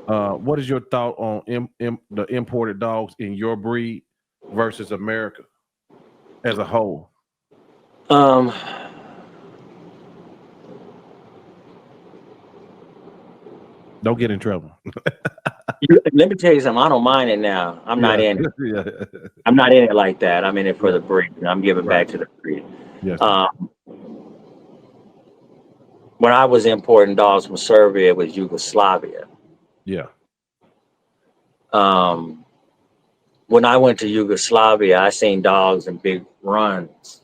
What is your thought on the imported dogs in your breed versus America as a whole? Um, Don't get in trouble. Let me tell you something. I don't mind it now. I'm not in it. Yeah. I'm not in it like that. I'm in it for the breed. I'm giving Right. back to the breed. Yes. When I was importing dogs from Serbia, it was Yugoslavia. Yeah. When I went to Yugoslavia, I seen dogs in big runs,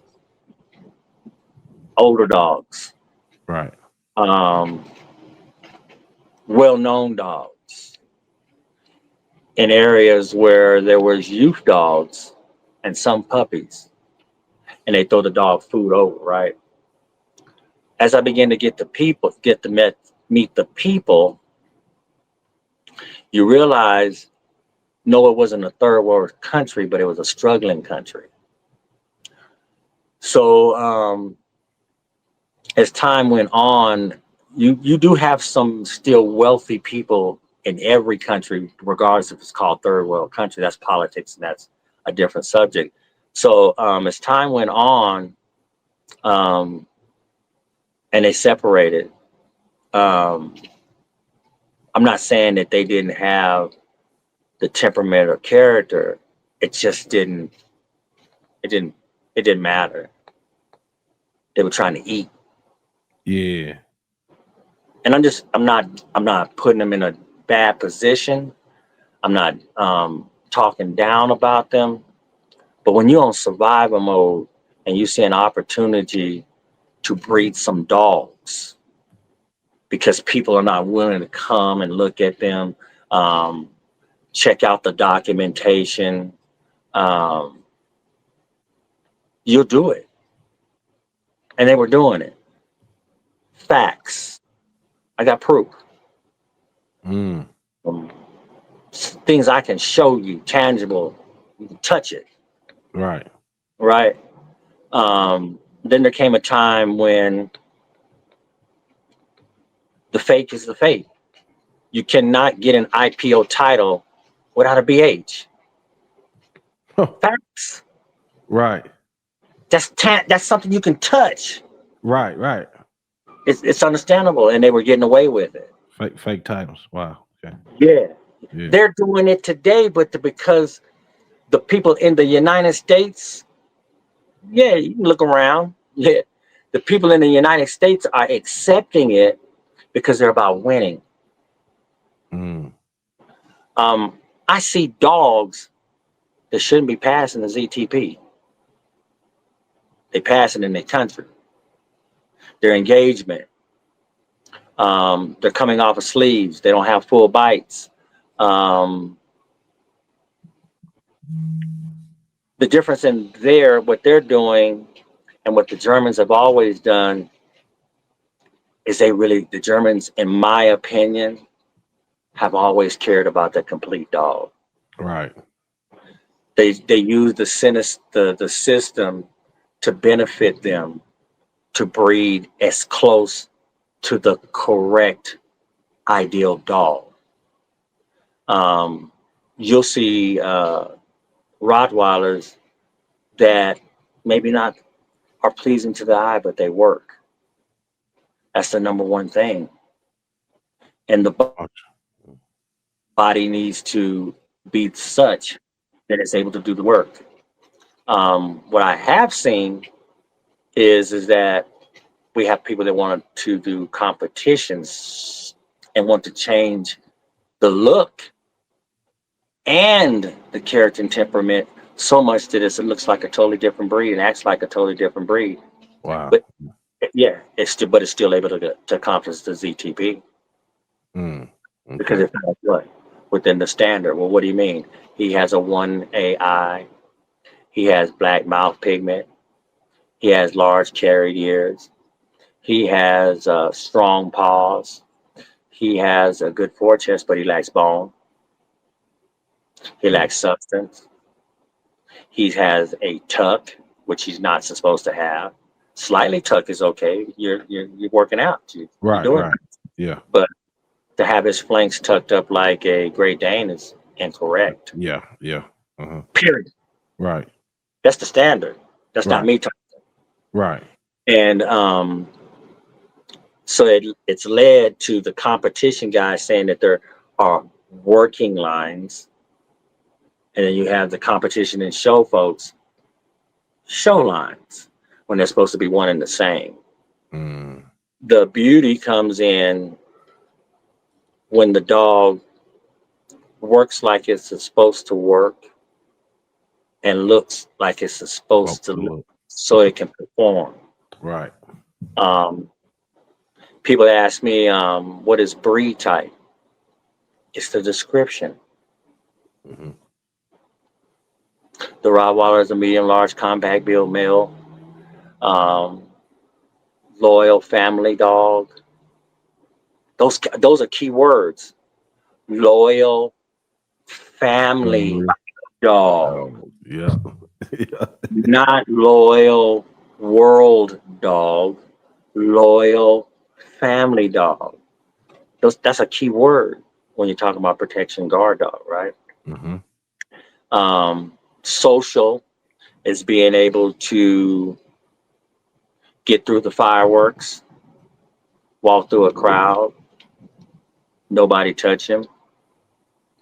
older dogs, Right. well-known dogs, in areas where there was youth dogs and some puppies, and they throw the dog food over, right? As I began to meet the people, you realize, no, it wasn't a third world country, but it was a struggling country. So as time went on, you do have some still wealthy people in every country, regardless if it's called third world country. That's politics, and that's a different subject. So as time went on, and they separated, I'm not saying that they didn't have the temperament or character. It just didn't. It didn't matter. They were trying to eat. Yeah. And I'm not putting them in a bad position. I'm not talking down about them. But when you're on survival mode and you see an opportunity to breed some dogs because people are not willing to come and look at them, check out the documentation, you'll do it. And they were doing it. Facts. I got proof. Mm. Things I can show you, tangible. You can touch it. Right. Right. Then there came a time when the fake is the fake. You cannot get an IPO title without a BH. Huh. Facts. Right. That's something you can touch. Right. Right. It's understandable, and they were getting away with it. Fake titles. Wow. Okay. Yeah. Yeah. They're doing it today, but because the people in the United States, yeah, you can look around. Yeah. The people in the United States are accepting it because they're about winning. Mm. I see dogs that shouldn't be passing the ZTP. They pass it in their country. Their engagement. They're coming off of sleeves. They don't have full bites. The difference in what they're doing and what the Germans have always done is the Germans, in my opinion, have always cared about the complete dog. Right. They use the system to benefit them to breed as close to the correct ideal dog. You'll see Rottweilers that maybe not are pleasing to the eye, but they work. That's the number one thing. And the body needs to be such that it's able to do the work. What I have seen is that we have people that want to do competitions and want to change the look and the character and temperament so much that it looks like a totally different breed and acts like a totally different breed. Wow. But yeah, it's still able to accomplish the ZTP. Mm. Okay. Because it's not what within the standard. Well, what do you mean? He has a 1A eye. He has black mouth pigment. He has large carried ears. He has strong paws. He has a good forechest, but he lacks bone. He lacks substance. He has a tuck, which he's not supposed to have. Slightly tuck is okay. You're working out. You're Right. doing Right. Yeah. But to have his flanks tucked up like a Great Dane is incorrect. Yeah. Yeah. Uh-huh. Period. Right. That's the standard. That's not Right. me talking. Right. And so it's led to the competition guys saying that there are working lines, and then you have the competition and show folks show lines when they're supposed to be one and the same. Mm. The beauty comes in when the dog works like it's supposed to work and looks like it's supposed to look, so it can perform. Right. People ask me, what is breed type? It's the description. Mm-hmm. The Rottweiler is a medium, large, compact build male, loyal family dog. Those are key words. loyal family dog, Oh, yeah. Yeah. not loyal world dog, loyal family dog. That's a key word when you're talking about protection guard dog, right? Mm-hmm. Social is being able to get through the fireworks, walk through a crowd, nobody touch him.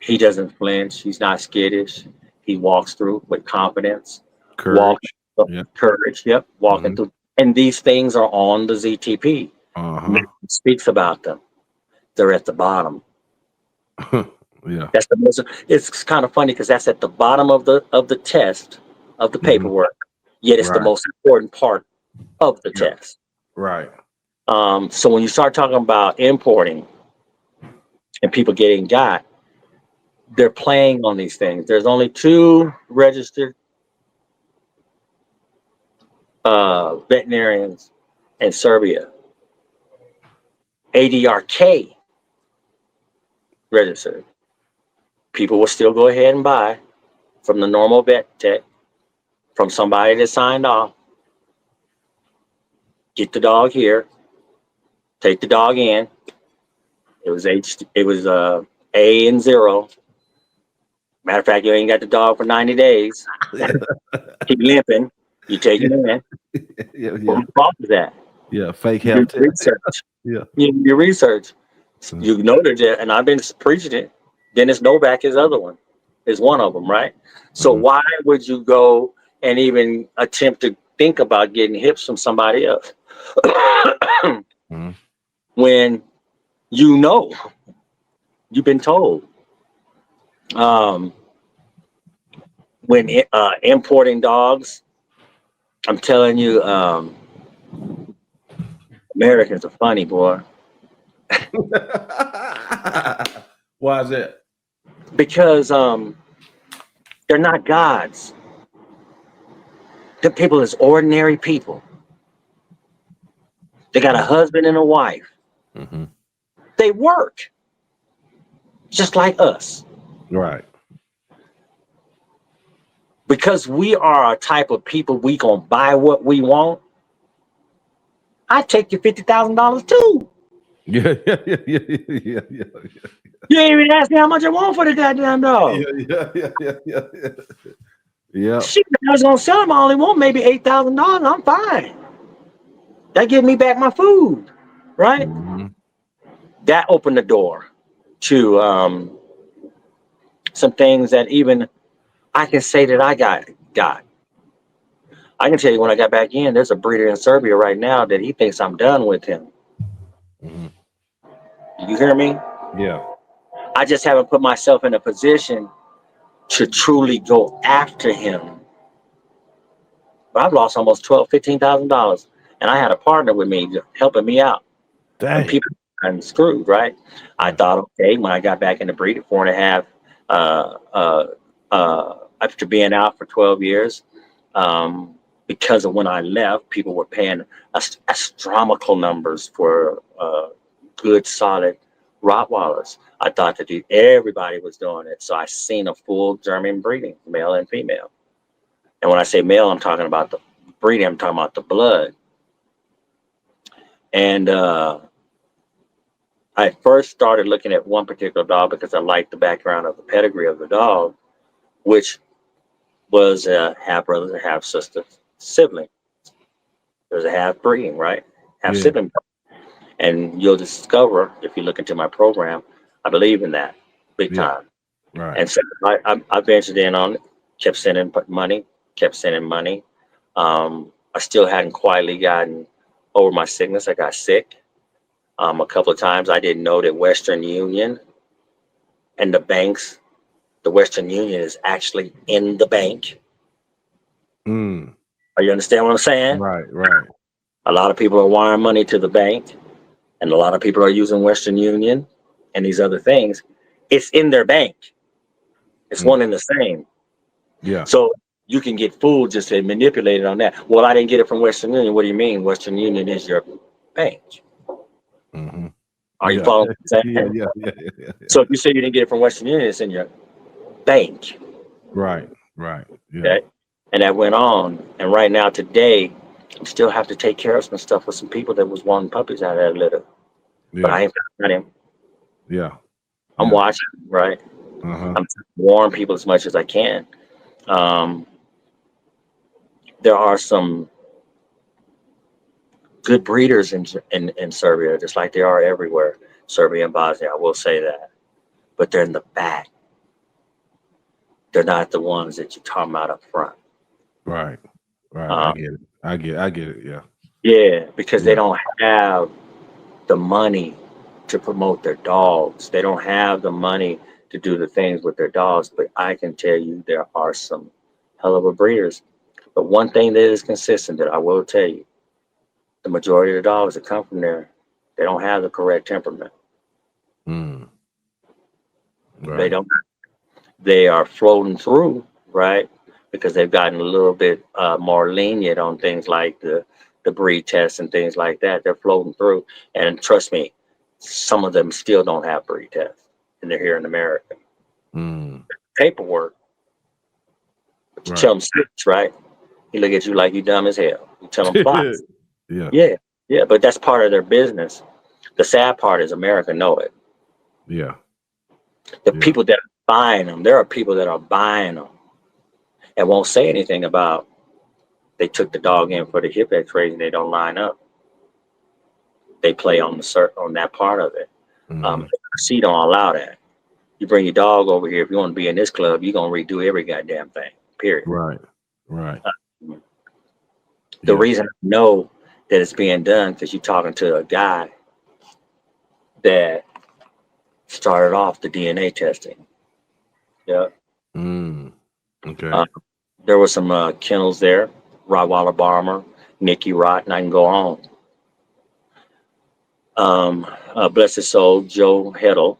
He doesn't flinch. He's not skittish. He walks through with confidence, walk Courage. Yeah. courage. Yep, walking Mhm. through. And these things are on the ZTP. Uh-huh. It speaks about them. They're at the bottom. Yeah. That's the most. It's kind of funny because that's at the bottom of the test of the Mhm. paperwork. Yet it's the Right. most important part of the Yeah. test. Right. So when you start talking about importing and people getting got, they're playing on these things. There's only 2 registered veterinarians in Serbia. ADRK registered. People will still go ahead and buy from the normal vet tech, from somebody that signed off. Get the dog here. Take the dog in. It was A and 0. Matter of fact, you ain't got the dog for 90 days. Keep limping. You take him in. Yeah. Well, Yeah. whose fault is that? Yeah. Fake You health do test. research. Yeah. You do your research. Mhm. You know that, and I've been preaching it. Dennis Novak is other one, is one of them, right? So Mhm. why would you go and even attempt to think about getting hips from somebody else Mhm. when you know you've been told? Um, when importing dogs, I'm telling you, Americans are funny, boy, Why is that? because they're not gods. The people is ordinary people. They got a husband and a wife. Mm-hmm. They work just like us. Right. Because we are a type of people, we gonna buy what we want. I take your $50,000 too. Yeah. Yeah. Yeah. Yeah. Yeah. Yeah. You ain't even ask me how much I want for the goddamn dog. Yeah. Yeah. Yeah. Yeah. Yeah. Yeah. Yeah. Shit, I was gonna sell him. I only want maybe $8,000. I'm fine. That give me back my food, right? Mhm. That opened the door to some things that even I can say that I got. I can tell you when I got back in, there's a breeder in Serbia right now that he thinks I'm done with him. Mhm. You hear me? Yeah. I just haven't put myself in a position to truly go after him. But I've lost almost $15,000, and I had a partner with me helping me out when Dang. people I'm screwed. Right? I Yeah. thought, okay, when I got back into breeding, 4.5, after being out for 12 years, because of when I left, people were paying astronomical numbers for good, solid Rottweilers. I thought that everybody was doing it, so I seen a full German breeding, male and female. And when I say male, I'm talking about the breeding. I'm talking about the blood. And I first started looking at one particular dog because I liked the background of the pedigree of the dog, which was a half brothers and half sisters sibling. There's a half breeding, right? Half Yeah. sibling. And you'll discover if you look into my program, I believe in that big Yeah. time. Right. And so I ventured in on it, kept sending money, kept sending money. I still hadn't quietly gotten over my sickness. I got sick a couple of times. I didn't know that Western Union and the banks, the Western Union is actually in the bank. Mm. Are you understand what I'm saying? Right. Right. A lot of people are wiring money to the bank, and a lot of people are using Western Union and these other things. It's in their bank. It's Mm. one and the same. Yeah. So you can get fooled just to manipulate it on that. Well, I didn't get it from Western Union. What do you mean? Western Union is your bank. Mm-hmm. Are you Yeah. following what I'm Yeah, saying? yeah. So if you say you didn't get it from Western Union, it's in your bank. Right. Yeah. Okay. And that went on. And right now, today, I still have to take care of some stuff with some people that was wanting puppies out of that litter. But I Yeah. ain't got him. Yeah. I'm Yeah. watching, right? Uh-huh. I'm trying to warn people as much as I can. Um, there are some good breeders in Serbia, just like there are everywhere, Serbia and Bosnia. I will say that, but they're in the back. They're not the ones that you're talking about up front. Right. I Um, get it. I get it. Yeah. yeah, because they Yeah. don't have the money to promote their dogs. They don't have the money to do the things with their dogs. But I can tell you there are some hell of a breeders. But one thing that is consistent that I will tell you, the majority of the dogs that come from there, they don't have the correct temperament. Mm. They Right. don't. They are floating through, right? Because they've gotten a little bit more lenient on things like the breed tests and things like that. They're floating through, and trust me, some of them still don't have breed tests, and they're here in America. Mm. Paperwork, but you Right. tell them six, right? He look at you like you dumb as hell. You tell them five. Yeah. Yeah, yeah, but that's part of their business. The sad part is America know it. Yeah. The Yeah. people that are buying them, there are people that are buying them and won't say anything about they took the dog in for the hip x-rays and they don't line up. They play on on that part of it. Mm-hmm. C don't allow that. You bring your dog over here, if you want to be in this club, you're gonna redo every goddamn thing. Period. Right. Right. The Yeah. reason I know that it's being done because you're talking to a guy that started off the DNA testing. Yeah. Mm. Okay. Uh, there were some kennels there, Rottweiler Barmer, Nicky Rott, and I can go on. Bless his soul, Joe Heddle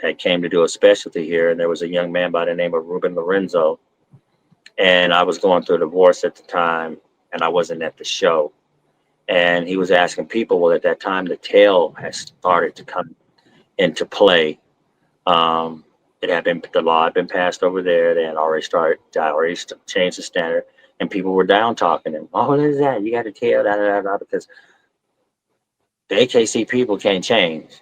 had came to do a specialty here, and there was a young man by the name of Ruben Lorenzo, and I was going through a divorce at the time, and I wasn't at the show, and he was asking people. Well, at that time, the tail had started to come into play. Um, it had been the law had been passed over there. They had already changed the standard, and people were down talking him. Oh, what is that? You got to tail that because the AKC people can't change.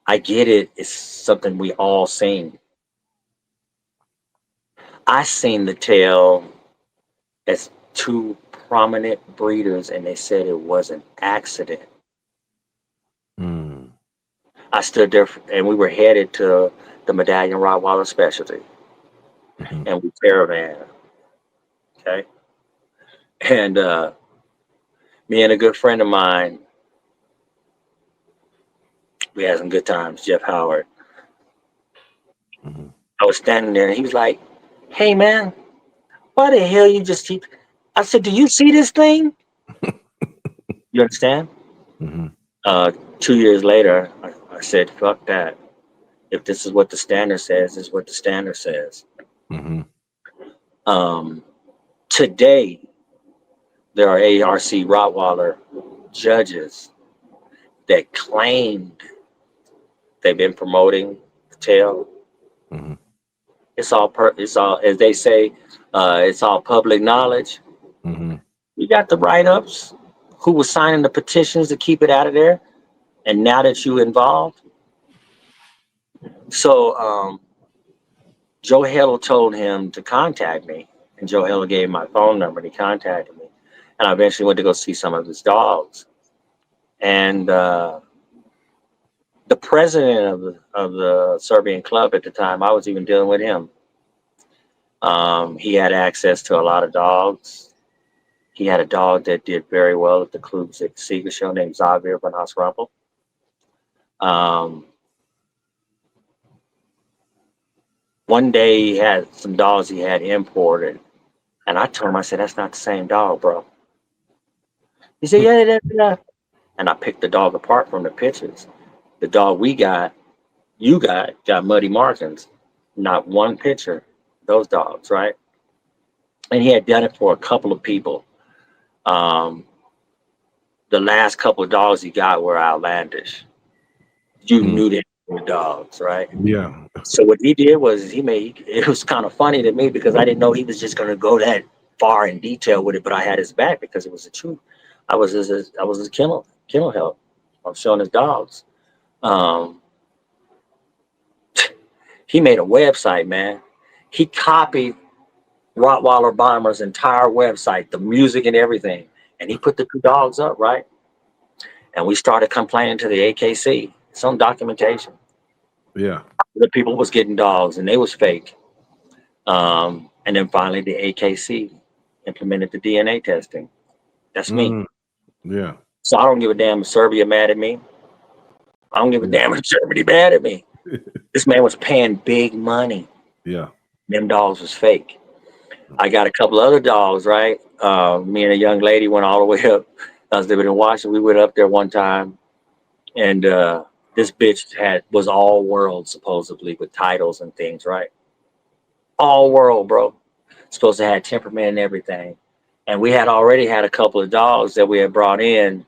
I get it. It's something we all seen. I seen the tail as two prominent breeders, and they said it was an accident. Mm. I stood there, and we were headed to the Medallion Rottweiler specialty, Mm-hmm. and we caravan. Okay, and me and a good friend of mine, we had some good times. Jeff Howard. Mm-hmm. I was standing there, and he was like, "Hey, man, why the hell you just keep?" I said, "Do you see this thing? You understand?" Mm-hmm. 2 years later, I said, "Fuck that. If this is what the standard says, this is what the standard says." Mm-hmm. Um, today, there are ARC Rottweiler judges that claimed they've been promoting the tail. Mm-hmm. It's all as they say, it's all public knowledge. Mm-hmm. You got the write-ups. Who was signing the petitions to keep it out of there? And now that you involved, so Joe Hill told him to contact me, and Joe Hill gave my phone number, and he contacted me, and I eventually went to go see some of his dogs. And the president of the Serbian club at the time, I was even dealing with him. He had access to a lot of dogs. He had a dog that did very well at the Klubzik Seeger show named Xavier Van Rumpel. One day he had some dogs he had imported, and I told him, I said, "That's not the same dog, bro." He said, "Yeah, yeah." And I picked the dog apart from the pictures. The dog you got muddy markings. Not one picture. Those dogs, right? And he had done it for a couple of people. The the last couple of dogs he got were outlandish. You knew they were dogs, right? Yeah. So what he did was it was kind of funny to me because I didn't know he was just going to go that far in detail with it, but I had his back because it was the truth. I was his kennel help. I was showing his dogs. He made a website, man. He copied Rottweiler Bomber's entire website, the music and everything, and he put the 2 dogs up, right? And we started complaining to the AKC. Some documentation. Yeah. The people was getting dogs and they was fake. And then finally the AKC implemented the DNA testing. That's me. Yeah. So I don't give a damn if Serbia mad at me. I don't give a damn if Germany mad at me. This man was paying big money. Yeah. Them dogs was fake. I got a couple other dogs, right? Me and a young lady went all the way up. I was living in Washington. We went up there one time, and this bitch was all world supposedly with titles and things, right? All world, bro. Supposed to have temperament and everything. And we had already had a couple of dogs that we had brought in.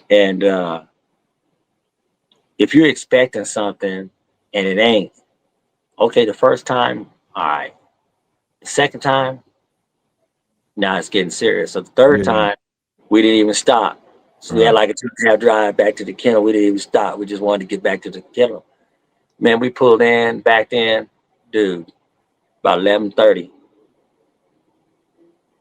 And if you're expecting something and it ain't, okay, the first time, all right. The second time, now it's getting serious. So the third time, we didn't even stop. So we had like a 2.5 drive back to the kennel. We didn't even stop. We just wanted to get back to the kennel. Man, we pulled in, backed in, dude, about 11:30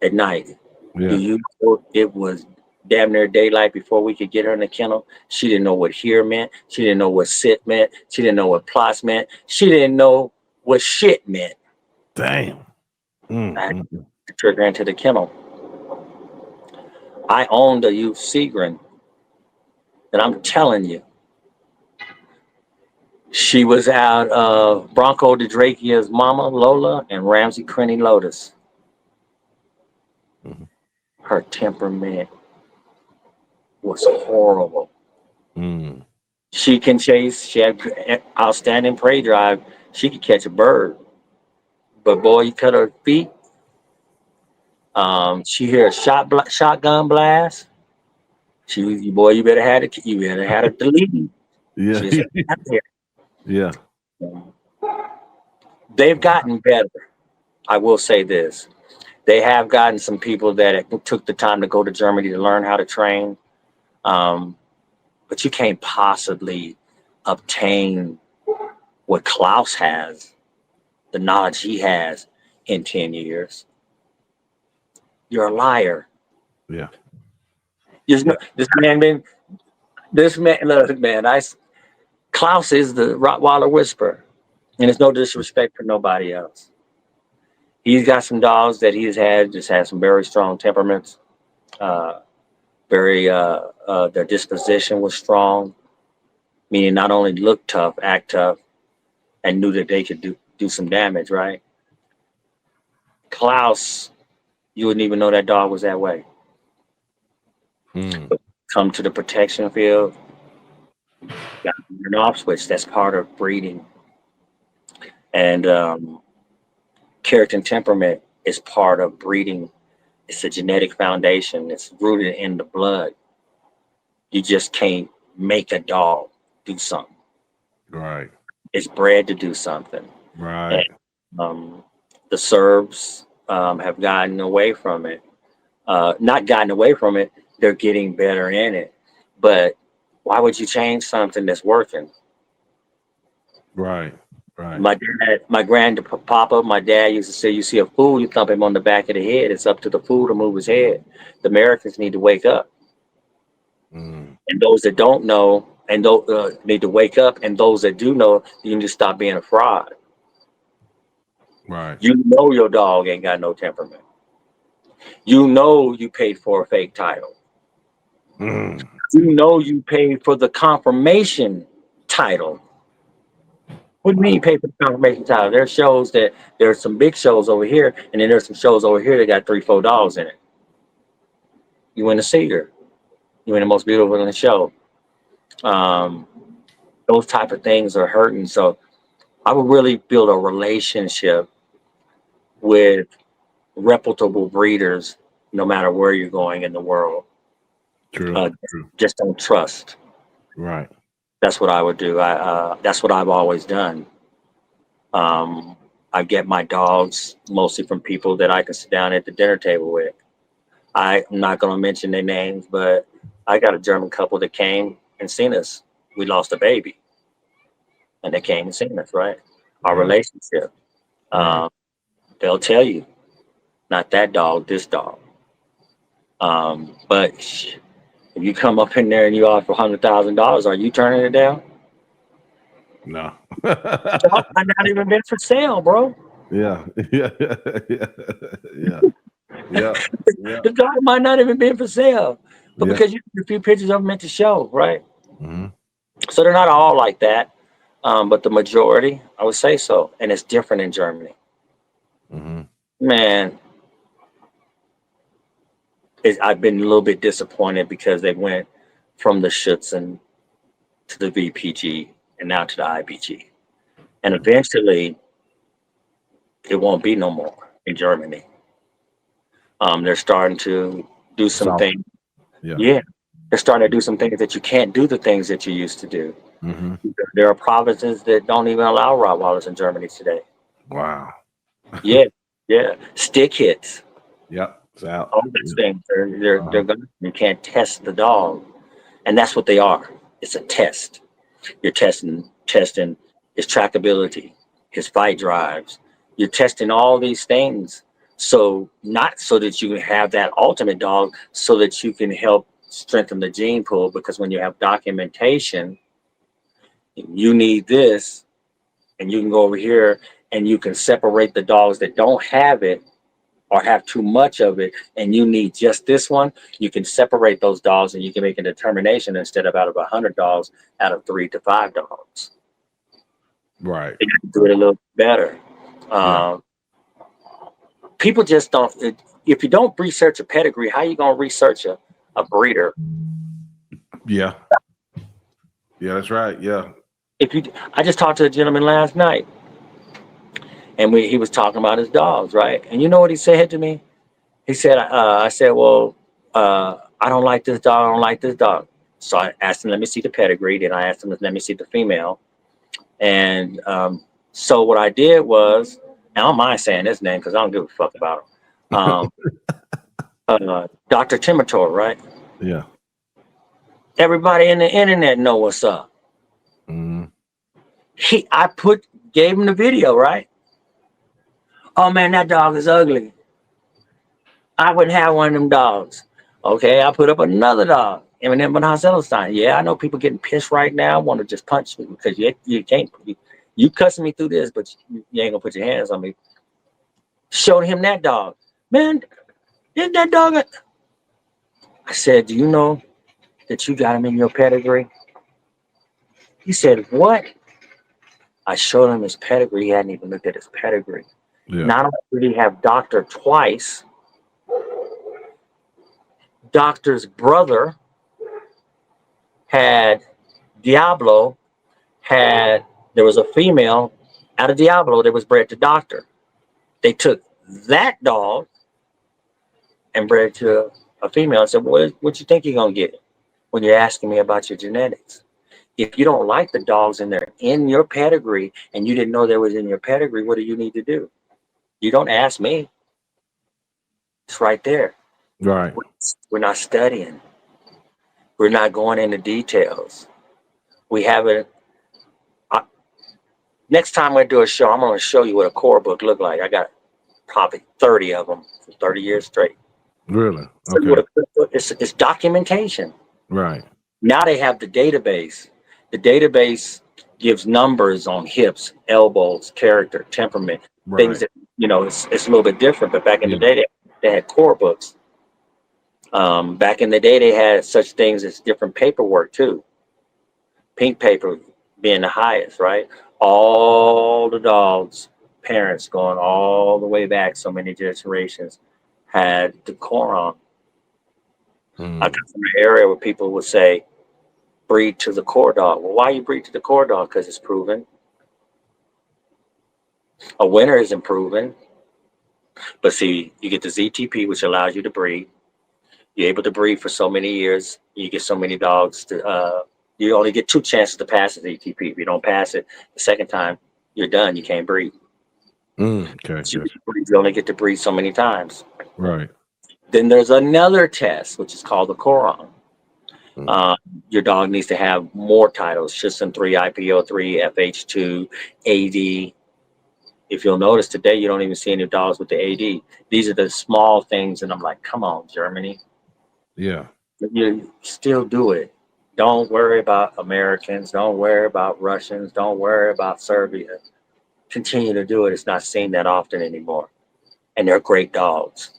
at night. Yeah. Do you know it was damn near daylight before we could get her in the kennel? She didn't know what here meant. She didn't know what sit meant. She didn't know what plots meant. She didn't know what shit meant. Damn. I had to trigger into the kennel. I owned a youth Seagrin, and I'm telling you, she was out of Bronco de Drakia's mama, Lola, and Ramsey Crenny Lotus. Her temperament was horrible. She can chase. She had outstanding prey drive. She could catch a bird. But boy, you cut her feet. She hear a shotgun blast. You better have it. You better have it deleted. Yeah. She's out there. Yeah. They've gotten better. I will say this. They have gotten some people that took the time to go to Germany to learn how to train. But you can't possibly obtain what Klaus has, the knowledge he has in 10 years. You're a liar. Yeah. This man, look, man, Klaus is the Rottweiler whisperer. And it's no disrespect for nobody else. He's got some dogs that he's had, just had some very strong temperaments. Their disposition was strong, meaning not only look tough, act tough, and knew that they could do some damage, right? Klaus, you wouldn't even know that dog was that way. But come to the protection field, got an off switch. That's part of breeding. And character and temperament is part of breeding. It's a genetic foundation. It's rooted in the blood. You just can't make a dog do something. Right. It's bred to do something. Right. And, the Serbs have gotten away from it. Not gotten away from it. They're getting better in it. But why would you change something that's working? Right. Right. My grandpapa, my dad used to say, you see a fool, you thump him on the back of the head. It's up to the fool to move his head. The Americans need to wake up. And those that don't know and don't need to wake up. And those that do know, you need to stop being a fraud. Right. You know your dog ain't got no temperament. You know you paid for a fake title. You know you paid for the confirmation title. What do you mean you pay for the confirmation title? There's shows that there's some big shows over here, and then there's some shows over here that got 3-4 dogs in it. You win a Cedar. You win the most beautiful in the show. Those type of things are hurting. So I would really build a relationship with reputable breeders, no matter where you're going in the world. True. Just don't trust. Right. That's what I would do. That's what I've always done. I get my dogs mostly from people that I can sit down at the dinner table with. I'm not going to mention their names, but I got a German couple that came and seen us. We lost a baby, and they came and seen us. Right, our Right. relationship. Right. They'll tell you, not that dog, this dog. But if you come up in there and you offer $100,000, are you turning it down? No. Dog might not even been for sale, bro. Yeah. Yeah. Yeah. Yeah. Yeah. Yeah. The dog might not even been for sale, but Yeah. because you took a few pictures of them at the show, right? Hmm. So they're not all like that, but the majority, I would say so. And it's different in Germany. Hmm. Man, I've been a little bit disappointed because they went from the Schutzen to the VPG and now to the IPG. And eventually, it won't be no more in Germany. They're starting to do some Soft. things. Yeah. Yeah, they're starting to do some things that you can't do the things that you used to do. Hmm. There are provinces that don't even allow Rottweilers in Germany today. Wow. Yeah, yeah. Stick hits, Yep. It's out. all those things. They're Uh-huh. gonna. You can't test the dog, and that's what they are. It's a test. You're testing his trackability, his fight drives. You're testing all these things. So not so that you can have that ultimate dog, so that you can help strengthen the gene pool. Because when you have documentation, you need this, and you can go over here and you can separate the dogs that don't have it or have too much of it, and you need just this one. You can separate those dogs, and you can make a determination instead of out of 100 dogs, out of 3 to 5 dogs. Right. You can do it a little better. Yeah. Um, People just don't. If you don't research a pedigree, how you gonna research a breeder? Yeah. Yeah. That's right. Yeah. I just talked to a gentleman last night, and he was talking about his dogs, right? And you know what he said to me? He said, I said, well, I don't like this dog. I don't like this dog. So I asked him, let me see the pedigree. Then I asked him, let me see the female. And so what I did was, and I don't mind saying this name because I don't give a fuck about him. Dr. Temperament, right? Yeah. Everybody in the internet know what's up. Hmm. Gave him the video, right? Oh man, that dog is ugly. I wouldn't have one of them dogs. Okay, I put up another dog. Eminem and Hasselstein. Yeah, I know people getting pissed right now, want to just punch me because you can't. You cussing me through this, but you ain't gonna put your hands on me. Showed him that dog. Man, isn't that dog? I said, do you know that you got him in your pedigree? He said, what? I showed him his pedigree. He hadn't even looked at his pedigree. Yeah. Not only did he have doctor twice, doctor's brother had Diablo, there was a female out of Diablo that was bred to doctor. They took that dog and bred to a female and said, what you think you're going to get when you're asking me about your genetics? If you don't like the dogs and they're in your pedigree and you didn't know they was in your pedigree, what do you need to do? You don't ask me. It's right there. Right. We're not studying. We're not going into details. We haven't. Next time I do a show, I'm going to show you what a core book look like. I got probably 30 of them for 30 years straight. Really? So Okay. it's documentation. Right. Now they have the database. The database gives numbers on hips, elbows, character, temperament, things Right. that, it's a little bit different. But back in the Yeah. day, they had core books. Back in the day, they had such things as different paperwork too. Pink paper being the highest, right? All the dogs, parents going all the way back so many generations had the core on. I come from an area where people would say, breed to the core dog. Well, why you breed to the core dog? Because it's proven. A winner isn't proven. But see, you get the ZTP, which allows you to breed. You're able to breed for so many years. You get so many dogs to. You only get 2 chances to pass the ETP. If you don't pass it the second time, you're done. You can't breed. Okay. You only get to breed so many times. Right. Then there's another test, which is called the Coron. Your dog needs to have more titles: Shism 3, IPO3, FH2, AD. If you'll notice today, you don't even see any dogs with the AD. These are the small things, and I'm like, come on, Germany. Yeah. You still do it. Don't worry about Americans. Don't worry about Russians. Don't worry about Serbia. Continue to do it. It's not seen that often anymore. And they're great dogs.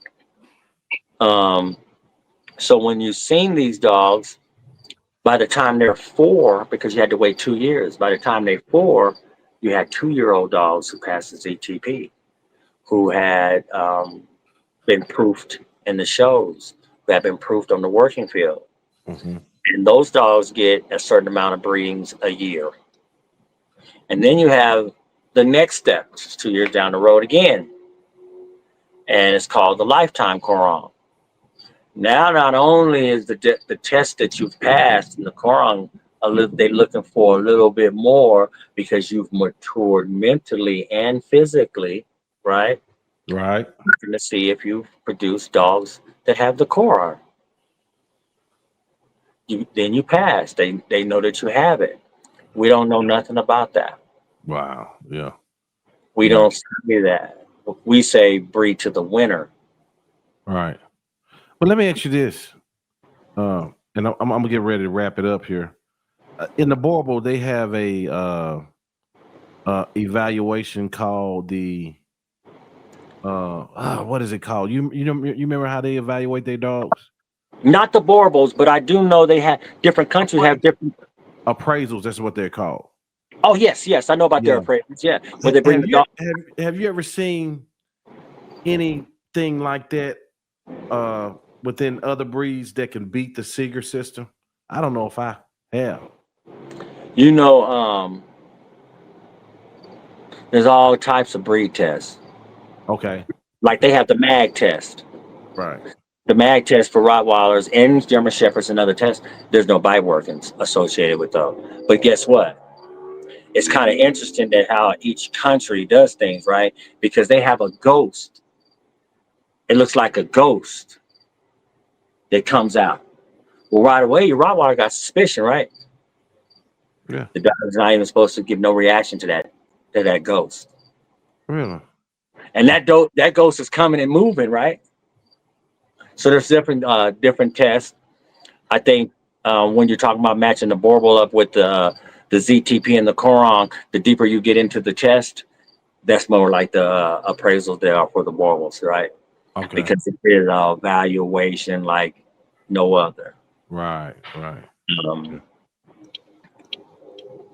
So when you've seen these dogs, by the time they're 4, because you had to wait 2 years, by the time they're 4, you had 2-year-old dogs who passed the ZTP, who had been proofed in the shows, who had been proofed on the working field. And those dogs get a certain amount of breedings a year. And then you have the next step, which is 2 years down the road again. And it's called the lifetime Coron. Now, not only is the test that you've passed in the Coron, they're looking for a little bit more because you've matured mentally and physically, right? Right. Looking to see if you produce dogs that have the Coron. Then you pass. They know that you have it. We don't know nothing about that. Wow. Yeah. We don't say that. We say breed to the winner. Right. But let me ask you this, and I'm gonna get ready to wrap it up here. In the Borbal, they have a evaluation called the what is it called? You remember how they evaluate their dogs? Not the Borbals, but I do know they have different countries have different appraisals. That's what they're called. Oh yes, I know about their appraisals. Yeah, where they bring have you ever seen anything like that within other breeds that can beat the Seeger system? I don't know if I have. You know, there's all types of breed tests. Okay. Like they have the MAG test. Right. The MAG test for Rottweilers and German Shepherds and other tests, there's no bite workings associated with those. But guess what? It's kind of interesting that how each country does things, right? Because they have a ghost. It looks like a ghost that comes out. Well, right away, your Rottweiler got suspicion, right? Yeah. The dog's not even supposed to give no reaction to that ghost. Really? And that ghost is coming and moving, right? So there's different tests. I think when you're talking about matching the Borbal up with the ZTP and the Coron, the deeper you get into the test, that's more like the appraisals there are for the Borbals, right? Okay. Because it is a valuation like no other. Right.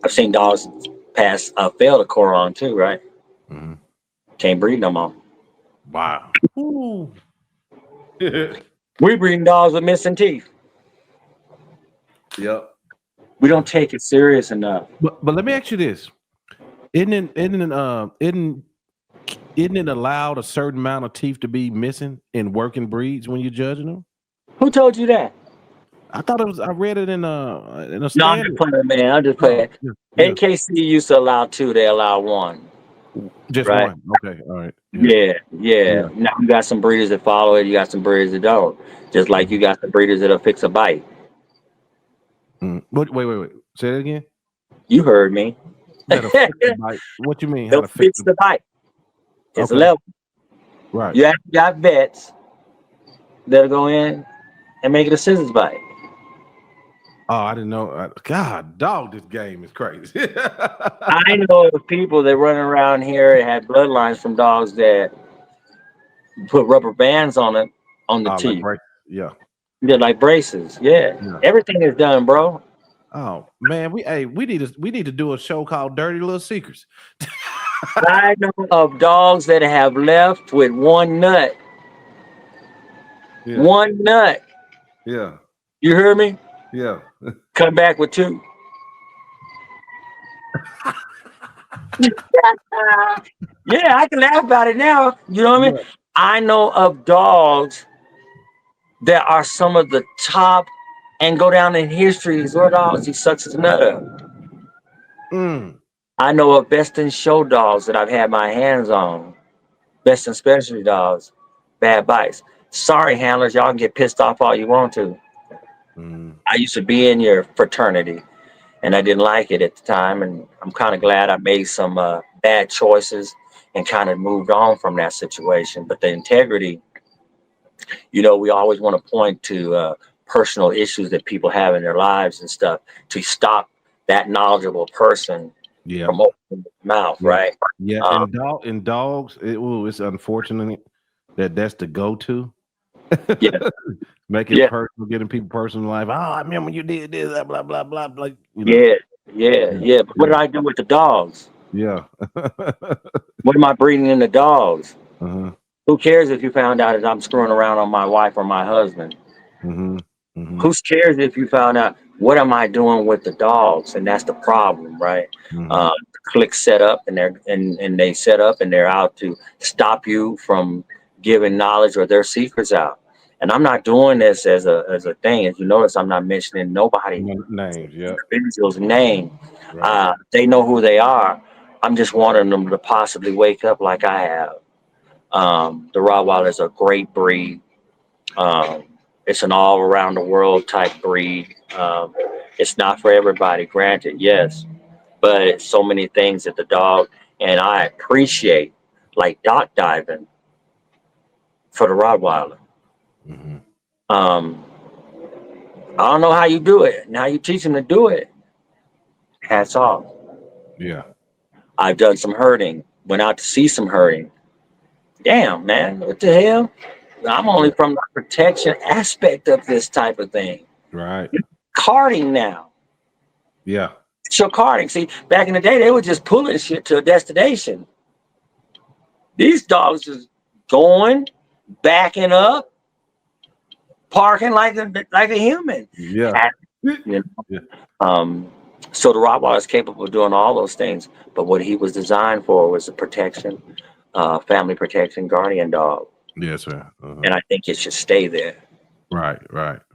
I've seen dogs fail the Coron too, right? Mm-hmm. Can't breed no more. Wow. We breeding dogs with missing teeth. Yep. We don't take it serious enough. But let me ask you this: Isn't it allowed a certain amount of teeth to be missing in working breeds when you're judging them? Who told you that? I thought it was. I read it in a No, standard. I'm just playing, man. I'm just playing. Yeah. NKC used to allow 2, they allow 1. Just right? 1. Okay, all right. Yeah. Now you got some breeders that follow it. You got some breeders that don't. Just like you got some breeders that'll fix a bite. Wait. Say that again. You heard me. Fix the bite. What you mean? How They'll to fix the bite. It's Okay. level. Right. You actually got vets that'll go in and make it a scissors bite. Oh, I didn't know. God, dog, this game is crazy. I know of people that run around here and have bloodlines from dogs that put rubber bands on the teeth. Like yeah. They're like braces. Yeah. Everything is done, bro. Oh man, we need to do a show called Dirty Little Secrets. I know of dogs that have left with 1 nut. Yeah. 1 nut. Yeah. You hear me? Yeah. Come back with 2. Yeah, I can laugh about it now. You know what I mean? I know of dogs There are some of the top and go down in history. These are dogs. He sucks his nut up. Mm. I know of best in show dogs that I've had my hands on. Best in specialty dogs, bad bites. Sorry, handlers, y'all can get pissed off all you want to. Mm. I used to be in your fraternity, and I didn't like it at the time. And I'm kind of glad I made some bad choices and kind of moved on from that situation. But the integrity, we always want to point to personal issues that people have in their lives and stuff to stop that knowledgeable person Yeah. from opening his mouth, Yeah. right? Yeah. And dogs, it's unfortunate that that's the go-to. Yeah. Make it Yeah. personal, getting people personal life. Oh, I remember you did this, blah, blah, blah, blah. Yeah. But what did I do with the dogs? Yeah. What am I breeding in the dogs? Uh-huh. Who cares if you found out that I'm screwing around on my wife or my husband? Mm-hmm. Mm-hmm. Who cares if you found out what am I doing with the dogs? And that's the problem, right? Mm-hmm. Click set up and they set up and they're out to stop you from giving knowledge or their secrets out. And I'm not doing this as a thing. As you notice, I'm not mentioning nobody Names, yeah. individual's name. Right. They know who they are. I'm just wanting them to possibly wake up like I have. The Rottweiler is a great breed. It's an all around the world type breed. It's not for everybody, granted, yes, but it's so many things that the dog and I appreciate, like dock diving for the Rottweiler. Mm-hmm. I don't know how you do it. Now you teach them to do it. Hats off. Yeah. I've done some herding, went out to see some herding. Damn, man, what the hell? I'm only from the protection aspect of this type of thing. Right. Carting now. Yeah. So carting. See, back in the day, they were just pulling shit to a destination. These dogs is going, backing up, parking like a human. Yeah. You know? Yeah. So the Rottweiler is capable of doing all those things, but what he was designed for was the protection, family protection, guardian dog, Yes, sir. Uh-huh. and I think it should stay there. Right.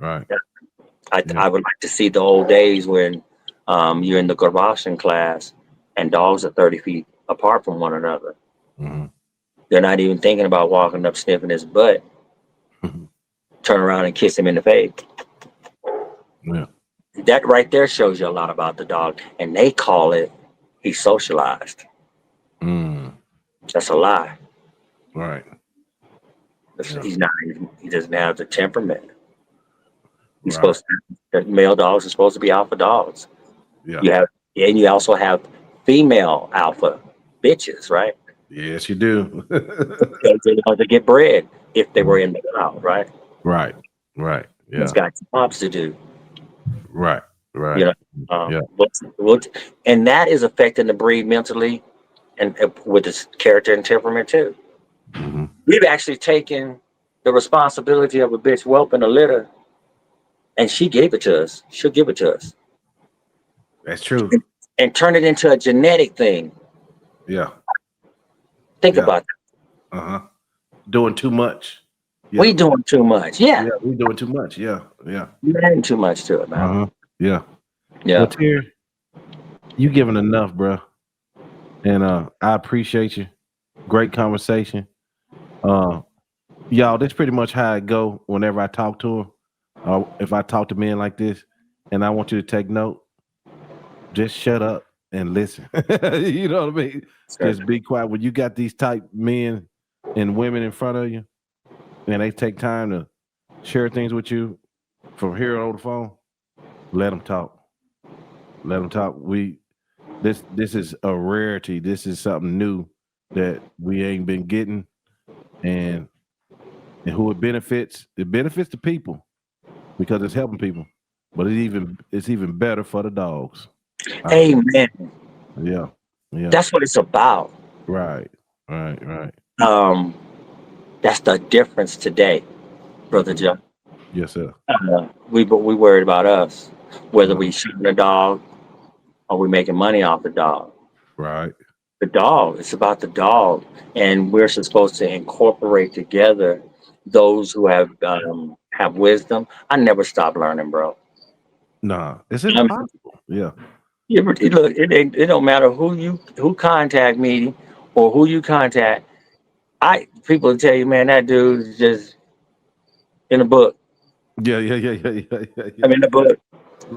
I would like to see the old days when you're in the Cornish class and dogs are 30 feet apart from one another. Mm-hmm. They're not even thinking about walking up, sniffing his butt, turn around and kiss him in the face. Yeah. That right there shows you a lot about the dog, and they call it he's socialized. Mm. That's a lie. Right. He's not. He doesn't have the temperament. He's Right. supposed to. Male dogs are supposed to be alpha dogs. Yeah. You also have female alpha bitches, right? Yes, you do. They want to get bred if they were in the wild, right? Right. Yeah. It's got jobs to do. Right. You know, and that is affecting the breed mentally and with its character and temperament too. Mm-hmm. We've actually taken the responsibility of a bitch whelping a litter, and she gave it to us. She'll give it to us. That's true. And turn it into a genetic thing. Yeah. Think about that. Uh-huh. Doing too much. Yeah. We doing too much. Yeah. We doing too much. Yeah. You're adding too much to it, man. Uh-huh. Yeah. Yeah. But here, you giving enough, bro. And I appreciate you. Great conversation. Y'all, that's pretty much how I go whenever I talk to them. If I talk to men like this, and I want you to take note, just shut up and listen. You know what I mean? Just be quiet. When you got these type men and women in front of you, and they take time to share things with you from here on the phone, let them talk. Let them talk. This is a rarity. This is something new that we ain't been getting, and who it benefits the people because it's helping people, but it's even better for the dogs. Amen. Yeah. That's what it's about. Right. That's the difference today, Brother Joe. Yes, sir. We worried about us, whether we shooting a dog or we making money off the dog. Right. The dog. It's about the dog, and we're supposed to incorporate together those who have have wisdom. I never stop learning, bro. Nah, it's I'm, impossible. Yeah. look, it don't matter who contact me or who you contact. People will tell you, man, that dude is just in the book. Yeah, yeah, yeah, yeah, yeah, yeah, yeah. I'm in the book.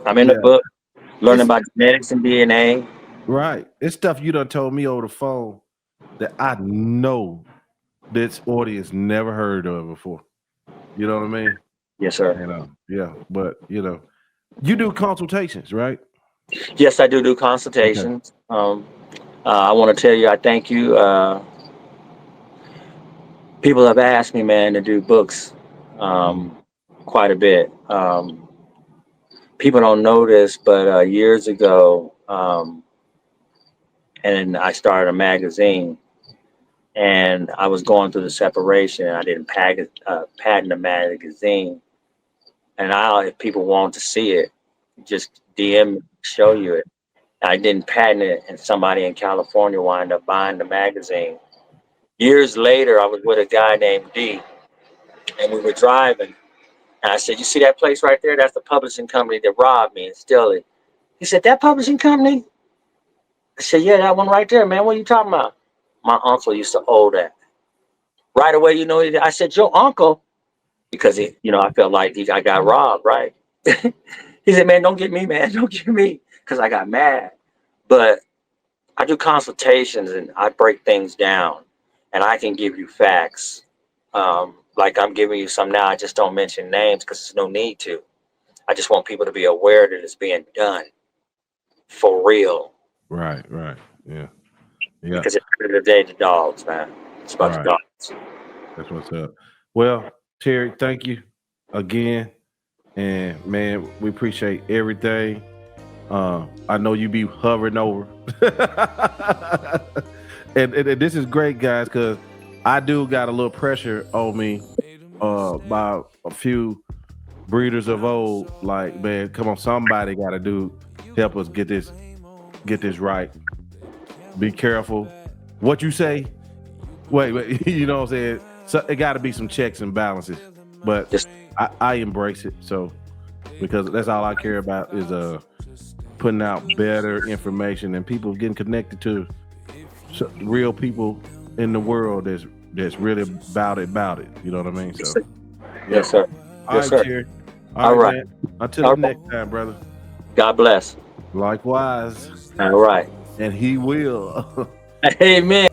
I'm in the Yeah. book, learning It's about genetics and DNA. right. It's stuff you done told me over the phone that I know this audience never heard of before. You know what I mean? Yes, sir. Yeah. But you do consultations, right? Yes, I do Okay. consultations. I want to tell you, I thank you. People have asked me, man, to do books quite a bit. People don't know this, but years ago, and I started a magazine, and I was going through the separation. I didn't patent the magazine, and if people want to see it, just DM me, show you it. I didn't patent it, and somebody in California wound up buying the magazine. Years later, I was with a guy named D, and we were driving. And I said, "You see that place right there? That's the publishing company that robbed me and stole it." He said, "That publishing company?" I said, "Yeah, that one right there, man. What are you talking about?" My uncle used to own that. Right away, I said, "Your uncle?" Because I felt like I got robbed, right? He said, "Man, don't get me, man. Don't get me," because I got mad. But I do consultations and I break things down, and I can give you facts. Like I'm giving you some now. I just don't mention names because there's no need to. I just want people to be aware that it's being done for real. Right, right. Yeah. Yeah. Because it's the day the dogs, man. It's about the Right. dogs. That's what's up. Well, Terry, thank you again. And man, we appreciate everything. I know you be hovering over. and this is great, guys, because I do got a little pressure on me by a few breeders of old. Like, man, come on, somebody gotta help us get this right. Be careful what you say. Wait, you know what I'm saying? So it gotta be some checks and balances. But Just I embrace it. So because that's all I care about is putting out better information and people getting connected to real people in the world that's really about it. You know what I mean? So yes, sir. All Yes, right, sir. Terry. All right. Man. Until All the next time, brother. God bless. Likewise. All right. And he will. Amen.